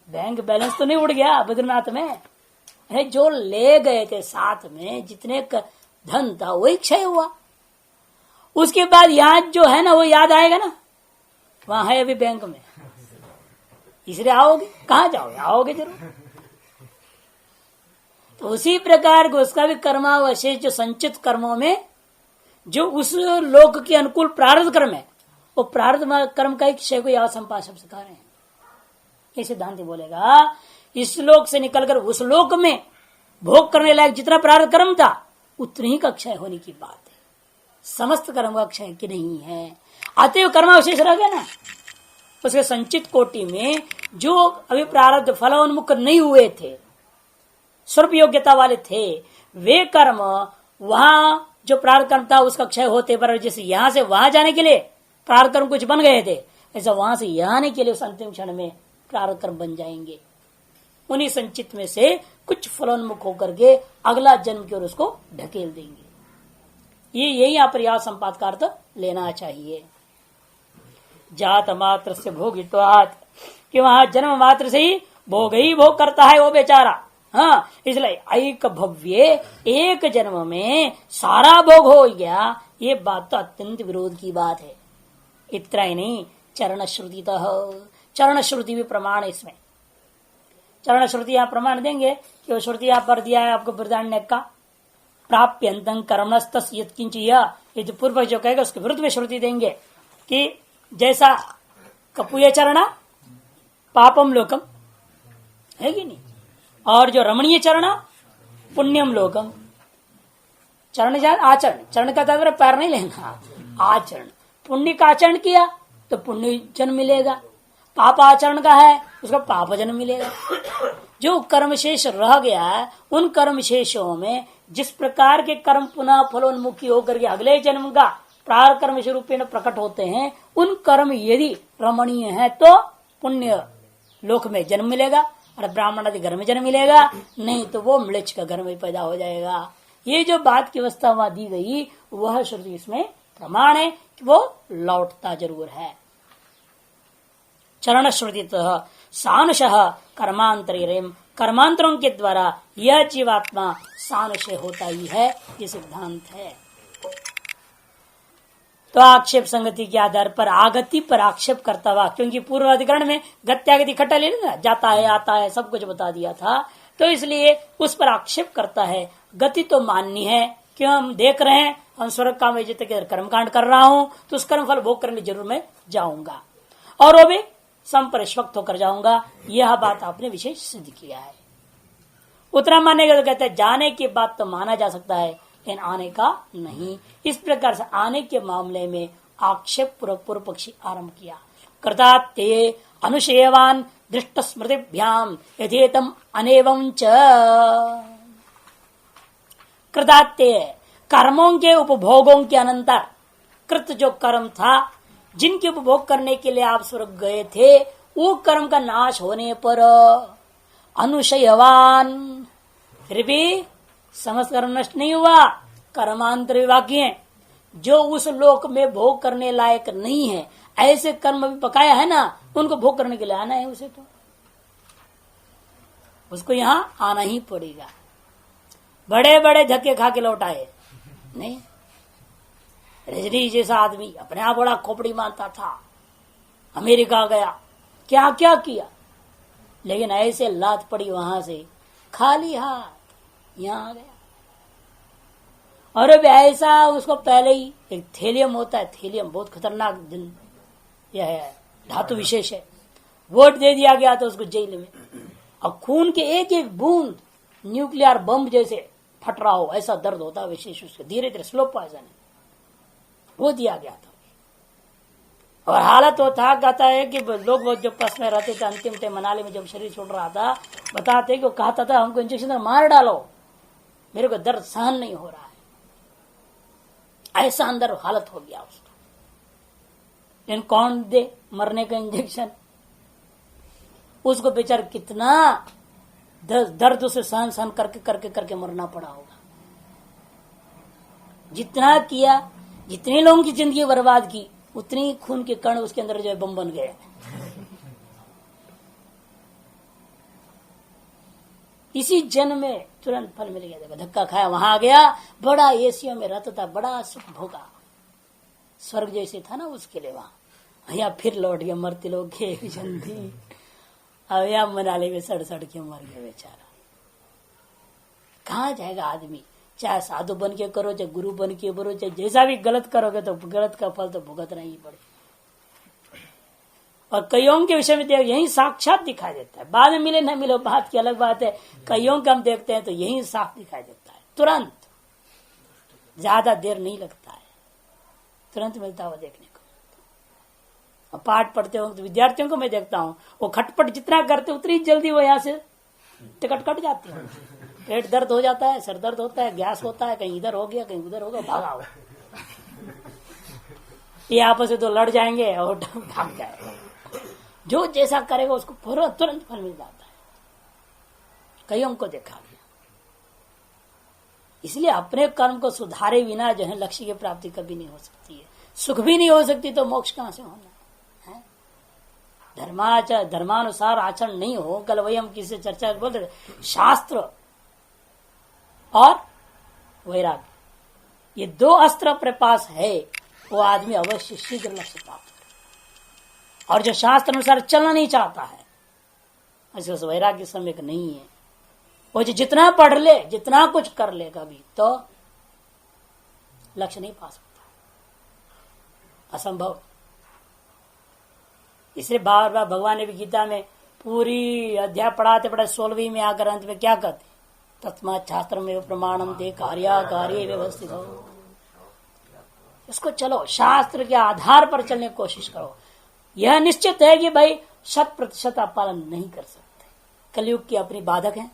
बैंक बैलेंस तो नहीं उड़ गया बद्रीनाथ में। अरे जो ले गए थे साथ में जितने धन था वही क्षय हुआ, उसके बाद याद जो है ना वो याद आएगा ना, वहां है अभी बैंक में, इसलिए आओगे। कहां जाओगे? आओगे जरूर। तो उसी प्रकार को उसका भी कर्मावशेष जो संचित कर्मों में जो उस लोक के अनुकूल प्रारब्ध कर्म है, वो प्रारब्ध कर्म का एक क्षय को याद संपाद शब्द सिखा रहे हैं। ये सिद्धांत बोलेगा इस लोक से निकलकर उस लोक में भोग करने लायक जितना प्रारब्ध कर्म था उतनी ही का क्षय होने की बात है, समस्त कर्म का क्षय की नहीं है। अतएव कर्मावशेष रह गया ना, उसके संचित कोटि में जो अभी प्रारब्ध फलोन्मुख नहीं हुए थे, स्वरूप योग्यता वाले थे, वे कर्म वहां जो प्रारब्ध कर्म था उसका क्षय होते पर जैसे यहां से वहां जाने के लिए प्रारब्ध कर्म कुछ बन गए थे, ऐसा वहां से यहां आने के लिए उस अंतिम क्षण में प्रारब्ध कर्म बन जाएंगे। उन्हीं संचित में से कुछ फलोन्मुख होकर के अगला जन्म की ओर उसको ढकेल देंगे। ये यही यहाँ पर यह संपाद का अर्थ लेना चाहिए। जात मात्र से भोगित्वात्, कि वहां जन्म मात्र से ही भोग करता है वो बेचारा। हाँ, इसलिए एक भव्य एक जन्म में सारा भोग हो गया, ये बात तो अत्यंत विरोध की बात है। इतना ही नहीं, चरण श्रुति चरण श्रुति भी प्रमाण है इसमें। चरण श्रुति यहाँ प्रमाण देंगे कि वो श्रुति यहाँ पर दिया है आपको बृहदारण्य का, प्राप्यंतं कर्मणस्तस् यत्किंच, ये पूर्व जो कहेगा उसके विरुद्ध में श्रुति देंगे कि जैसा कपूय चरण पापम लोकम है कि नहीं, और जो रमणीय चरण पुण्यम लोकम। चरण आचरण, चरण का तात्पर्य पैर नहीं लेना, आचरण। पुण्य का आचरण किया तो पुण्य जन्म मिलेगा, पाप आचरण का है उसका पाप जन्म मिलेगा। जो कर्मशेष रह गया है उन कर्मशेषों में जिस प्रकार के कर्म पुनः फलोन्मुखी होकर के अगले जन्म का प्रारब्ध कर्म रूप में प्रकट होते हैं, उन कर्म यदि रमणीय है तो पुण्य लोक में जन्म मिलेगा और ब्राह्मण आदि घर में जन्म मिलेगा, नहीं तो वो मृक्ष का घर में पैदा हो जाएगा। ये जो बात की अवस्था वहां दी गई वह श्रुति इसमें प्रमाण है कि वो लौटता जरूर है। चरण श्रुति सानुष कर्मांतरेम, कर्मांतरों के द्वारा यह जीवात्मा सानुष होता ही है, ये सिद्धांत है। तो आक्षेप संगति के आधार पर आगति पर आक्षेप करता हुआ, क्योंकि पूर्व अधिकरण में गत्यागति इकट्ठा ले लेना, जाता है आता है सब कुछ बता दिया था, तो इसलिए उस पर आक्षेप करता है। गति तो माननी है, क्यों हम देख रहे हैं हम स्वर्ग काम कर्मकांड कर रहा हूं तो उस कर्म फल भोग करने जरूर मैं जाऊंगा और वो भी संपरिष्वक्त होकर जाऊंगा। यह बात आपने विशेष सिद्ध किया है। उतना मानने का तो कहते हैं जाने की बात तो माना जा सकता है लेकिन आने का नहीं। इस प्रकार से आने के मामले में आक्षेप पूर्व पक्षी आरंभ किया। कृतात्ते अनुशयवान दृष्ट स्मृतिभ्याम यथेतम अनेवं च, कृतात्ते कर्मों के उपभोगों के अनंतर कृत जो कर्म था जिनके उपभोग करने के लिए आप स्वर्ग गए थे, वो कर्म का नाश होने पर अनुशयवान, फिर भी समस्त कर्म नष्ट नहीं हुआ, कर्मांतर विभाग है जो उस लोक में भोग करने लायक नहीं है, ऐसे कर्म भी पकाया है ना, उनको भोग करने के लिए आना है उसे, तो उसको यहां आना ही पड़ेगा। बड़े बड़े धक्के खा के लौट आए नहीं। रजनी जैसा आदमी अपने आप बड़ा खोपड़ी मानता था, अमेरिका गया, क्या क्या किया, लेकिन ऐसे लात पड़ी वहां से खाली हाथ यहां आ गया। और अब ऐसा उसको पहले ही एक थेलियम होता है, थेलियम बहुत खतरनाक यह है, धातु विशेष है, वोट दे दिया गया तो उसको जेल में, और खून के एक एक बूंद न्यूक्लियर बम जैसे फट रहा हो ऐसा दर्द होता है विशेष, उसके धीरे धीरे स्लो पॉइजन वो दिया गया था। और हालत वो था, कहता है कि लोग जो पस में रहते थे अंतिम टाइम मनाली में जब शरीर छोड़ रहा था, बताते कि वो कहता था हमको इंजेक्शन मार डालो, मेरे को दर्द सहन नहीं हो रहा है, ऐसा अंदर हालत हो गया उसका। लेकिन कौन दे मरने का इंजेक्शन, उसको बेचारा कितना दर्द उसे सहन सहन करके करके करके मरना पड़ा होगा। जितना किया, जितने लोगों की जिंदगी बर्बाद की, उतनी खून के कण उसके अंदर जो है बम बन गए। इसी जन्म में तुरंत फल मिल गया, देखो धक्का खाया वहां आ गया, बड़ा एसियों में रहता था, बड़ा सुख भोगा, स्वर्ग जैसे था ना उसके लिए वहां। या फिर लौट गया मरते लोग के जल्दी, अब या मनाली में सड़ सड़ के मर गया बेचारा। कहाँ जाएगा आदमी, चाहे साधु बन के करो, चाहे गुरु बन के करो, चाहे जैसा भी गलत करोगे तो गलत का फल तो भुगतना ही पड़े। और कईयों के विषय में देख यही साक्षात दिखाई देता है, बाद में मिले न मिले बात की अलग बात है, कईयों का हम देखते हैं तो यही साफ दिखाई देता है, तुरंत, ज्यादा देर नहीं लगता है, तुरंत मिलता हुआ देखने को। पाठ पढ़ते हो तो विद्यार्थियों को मैं देखता हूँ, वो खटपट जितना करते उतनी जल्दी वो यहाँ से टिकट कट जाती है। पेट दर्द हो जाता है, सर दर्द होता है, गैस होता है, कहीं इधर हो गया कहीं उधर हो गया, भागा हो। ये आपस में तो लड़ जाएंगे और भाग जाएगा। जो जैसा करेगा उसको तुरंत फल मिल जाता है, कईयों को देखा गया। इसलिए अपने कर्म को सुधारे बिना जो है लक्ष्य की प्राप्ति कभी नहीं हो सकती है, सुख भी नहीं हो सकती, तो मोक्ष कहां से होना है? धर्मानुसार आचरण नहीं हो। कल वही हम किसी चर्चा बोल रहे, शास्त्र और वैराग्य, ये दो अस्त्र अपने पास है, वो आदमी अवश्य शीघ्र लक्ष्य प्राप्त करे। और जो शास्त्र अनुसार चलना नहीं चाहता है, ऐसे वैराग्य सम्यक नहीं है, वो जो जितना पढ़ ले, जितना कुछ कर लेगा भी, तो लक्ष्य नहीं पा सकता, असंभव। इसलिए बार बार भगवान ने भी गीता में पूरी अध्याय पढ़ाते पढ़ाते 16वीं में आकर अंत में क्या कहते, तस्मात् शास्त्रमेव प्रमाणम ते कार्याकार्ये व्यवस्थित हो। इसको चलो, शास्त्र के आधार पर चलने की कोशिश करो। यह निश्चित है कि भाई 100% आप पालन नहीं कर सकते, कलयुग की अपनी बाधक है,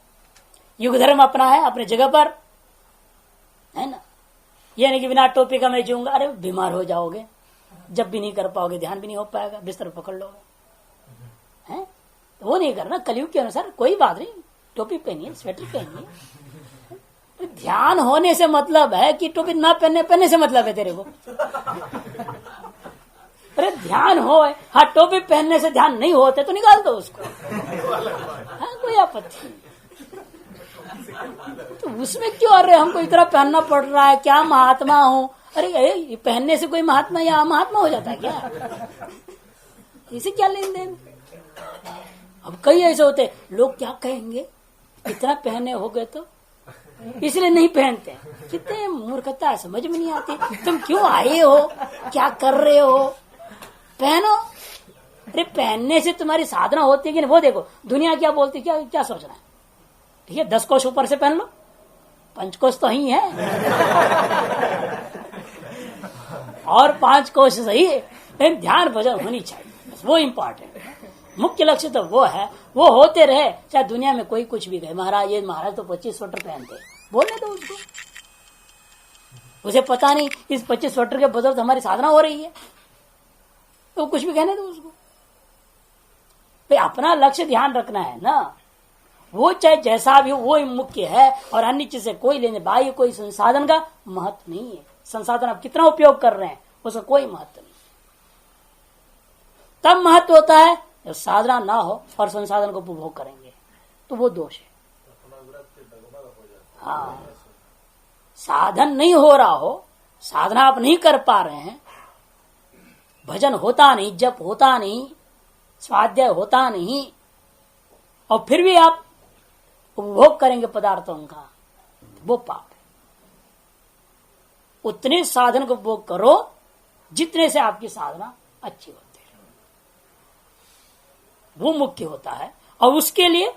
युग धर्म अपना है अपने जगह पर, है ना। यह नहीं कि बिना टोपी का मैं जीऊंगा, अरे बीमार हो जाओगे, जब भी नहीं कर पाओगे, ध्यान भी नहीं हो पाएगा, बिस्तर पकड़ लोगे, हैं? वो नहीं करना। कलयुग के अनुसार कोई बात नहीं, टोपी पहनिए, स्वेटर पहनिए, ध्यान होने से मतलब है कि टोपी ना पहनने से मतलब है तेरे को। अरे ध्यान हो, हाँ टोपी पहनने से ध्यान नहीं होते तो निकाल दो उसको, हाँ कोई आपत्ति नहीं। तो उसमें क्यों, अरे हमको इतना पहनना पड़ रहा है, क्या महात्मा हूं? अरे ये पहनने से कोई महात्मा या महात्मा हो जाता है क्या? इसे क्या लेन देन? अब कई ऐसे होते, लोग क्या कहेंगे, इतना पहने हो गए तो इसलिए नहीं पहनते। कितने मूर्खता है, समझ में नहीं आती। तुम क्यों आए हो, क्या कर रहे हो, पहनो। अरे पहनने से तुम्हारी साधना होती है कि नहीं, वो देखो दुनिया क्या बोलती, क्या क्या सोच रहा है। ठीक है, 10 कोश ऊपर से पहन लो, 5 कोश तो ही है और 5 कोश सही है, लेकिन ध्यान भजन होनी चाहिए, बस वो इम्पोर्टेंट है। मुख्य लक्ष्य तो वो है, वो होते रहे, चाहे दुनिया में कोई कुछ भी कहे। महाराज ये महाराज तो 25 स्वेटर पहनते, बोलने दो उसको, उसे पता नहीं इस 25 स्वेटर के बदौलत हमारी साधना हो रही है, तो कुछ भी कहने दो उसको। भाई अपना लक्ष्य ध्यान रखना है ना, वो चाहे जैसा भी हो वो मुख्य है, और अन्य चीज से कोई लेने, बाह्य कोई संसाधन का महत्व नहीं है। संसाधन आप कितना उपयोग कर रहे हैं उसका कोई महत्व नहीं। तब महत्व होता है जब साधना ना हो और संसाधन को उपभोग करेंगे, तो वो दोष है। हाँ, साधन नहीं हो रहा हो, साधना आप नहीं कर पा रहे हैं, भजन होता नहीं, जप होता नहीं, स्वाध्याय होता नहीं, और फिर भी आप उपभोग करेंगे पदार्थों का, वो पाप है। उतने साधन को उपभोग करो जितने से आपकी साधना अच्छी होती है, वो मुख्य होता है। और उसके लिए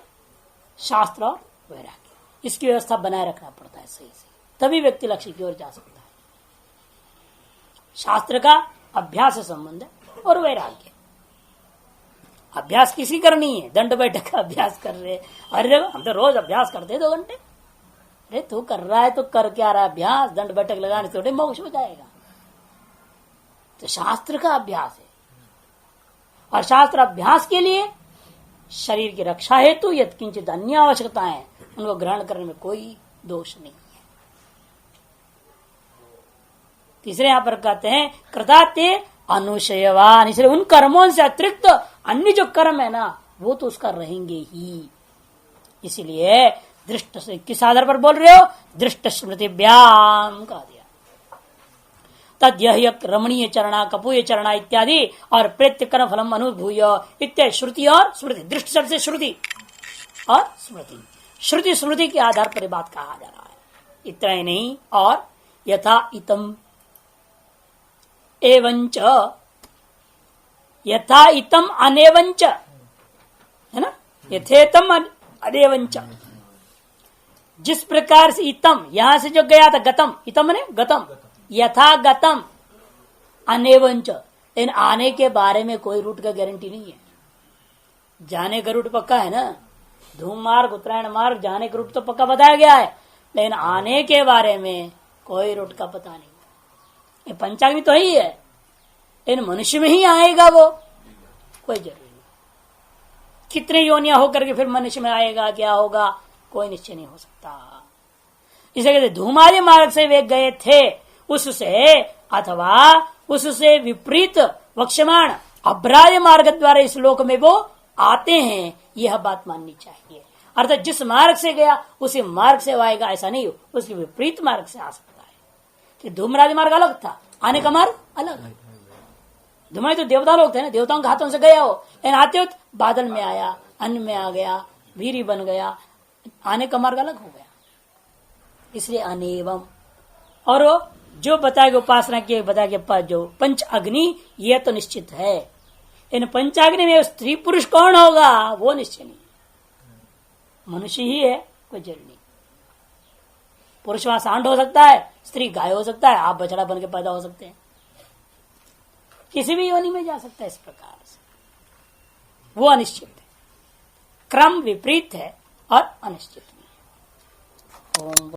शास्त्र और वैराग्य, इसकी व्यवस्था बनाए रखना पड़ता है सही से, तभी व्यक्ति लक्ष्य की ओर जा सकता है। शास्त्र का अभ्यास से संबंध है और वैराग्य। अभ्यास किसी करनी है, दंड बैठक का अभ्यास कर रहे, अरे हम तो रोज अभ्यास करते 2 घंटे। अरे तू कर रहा है तो कर क्या रहा है अभ्यास, दंड बैठक लगाने से थोड़े मोक्ष हो जाएगा। तो शास्त्र का अभ्यास है, और शास्त्र अभ्यास के लिए शरीर की रक्षा हेतु यत्किंचित अन्य आवश्यकताएं, उनको ग्रहण करने में कोई दोष नहीं है। तीसरे यहां पर कहते हैं कृताते अनुशयवान, इसलिए उन कर्मों से अतिरिक्त अन्य जो कर्म है ना, वो तो उसका रहेंगे ही। इसलिए दृष्ट से किस आधार पर बोल रहे हो, दृष्ट स्मृति व्याम कह दिया। तद यह रमणीय चरणा कपूय चरणा इत्यादि और प्रेत्य कर्म फलम अनुभूय इत्यादि श्रुति और स्मृति, दृष्ट शब्द से श्रुति और स्मृति, श्रुति स्मृति के आधार पर बात कहा जा रहा है। इतना ही नहीं, और यथा इतम एवंच, यथा इतम अनेवंच, है ना, यथेतम अनेवंच, जिस प्रकार से इतम यहां से जो गया था गतम, इतम ने गतम, यथा गतम अनेवंच, इन आने के बारे में कोई रूट का गारंटी नहीं है। जाने का रूट पक्का है ना, धूम मार्ग उत्तरायण मार्ग जाने का रूट तो पक्का बताया गया है, लेकिन आने के बारे में कोई रूट का पता नहीं। ये पंचाग्नि तो ही है, इन मनुष्य में ही आएगा वो, कोई जरूरी नहीं। कितने योनियां होकर के फिर मनुष्य में आएगा, क्या होगा, कोई निश्चय नहीं हो सकता। इसे कहते धूमादि मार्ग से वे गए थे, उससे अथवा उससे विपरीत वक्षमाण अभ्रादि मार्ग द्वारा इस लोक में वो आते हैं, यह बात माननी चाहिए। अर्थात जिस मार्ग से गया उसी मार्ग से आएगा ऐसा नहीं हो, उसके विपरीत मार्ग से आ सकता है। कि धूमरादि मार्ग अलग था, आने का मार्ग अलग है। धूमरादि तो देवता लोग थे ना, देवताओं के हाथों से गया हो, लेकिन आते हो बादल में आया, अन्न में आ गया, वीरी बन गया, आने का मार्ग अलग हो गया। इसलिए अनेवम। और जो बताएगा उपासना की बताएगा जो पंच अग्नि, ये तो निश्चित है। इन पंचाग्नि में स्त्री पुरुष कौन होगा वो निश्चय नहीं, मनुष्य ही है, कोई जरूरी नहीं। पुरुष वहां सांड हो सकता है, स्त्री गाय हो सकता है, आप बछड़ा बन के पैदा हो सकते हैं, किसी भी योनि में जा सकता है। इस प्रकार से वो अनिश्चित है, क्रम विपरीत है और अनिश्चित है। ओम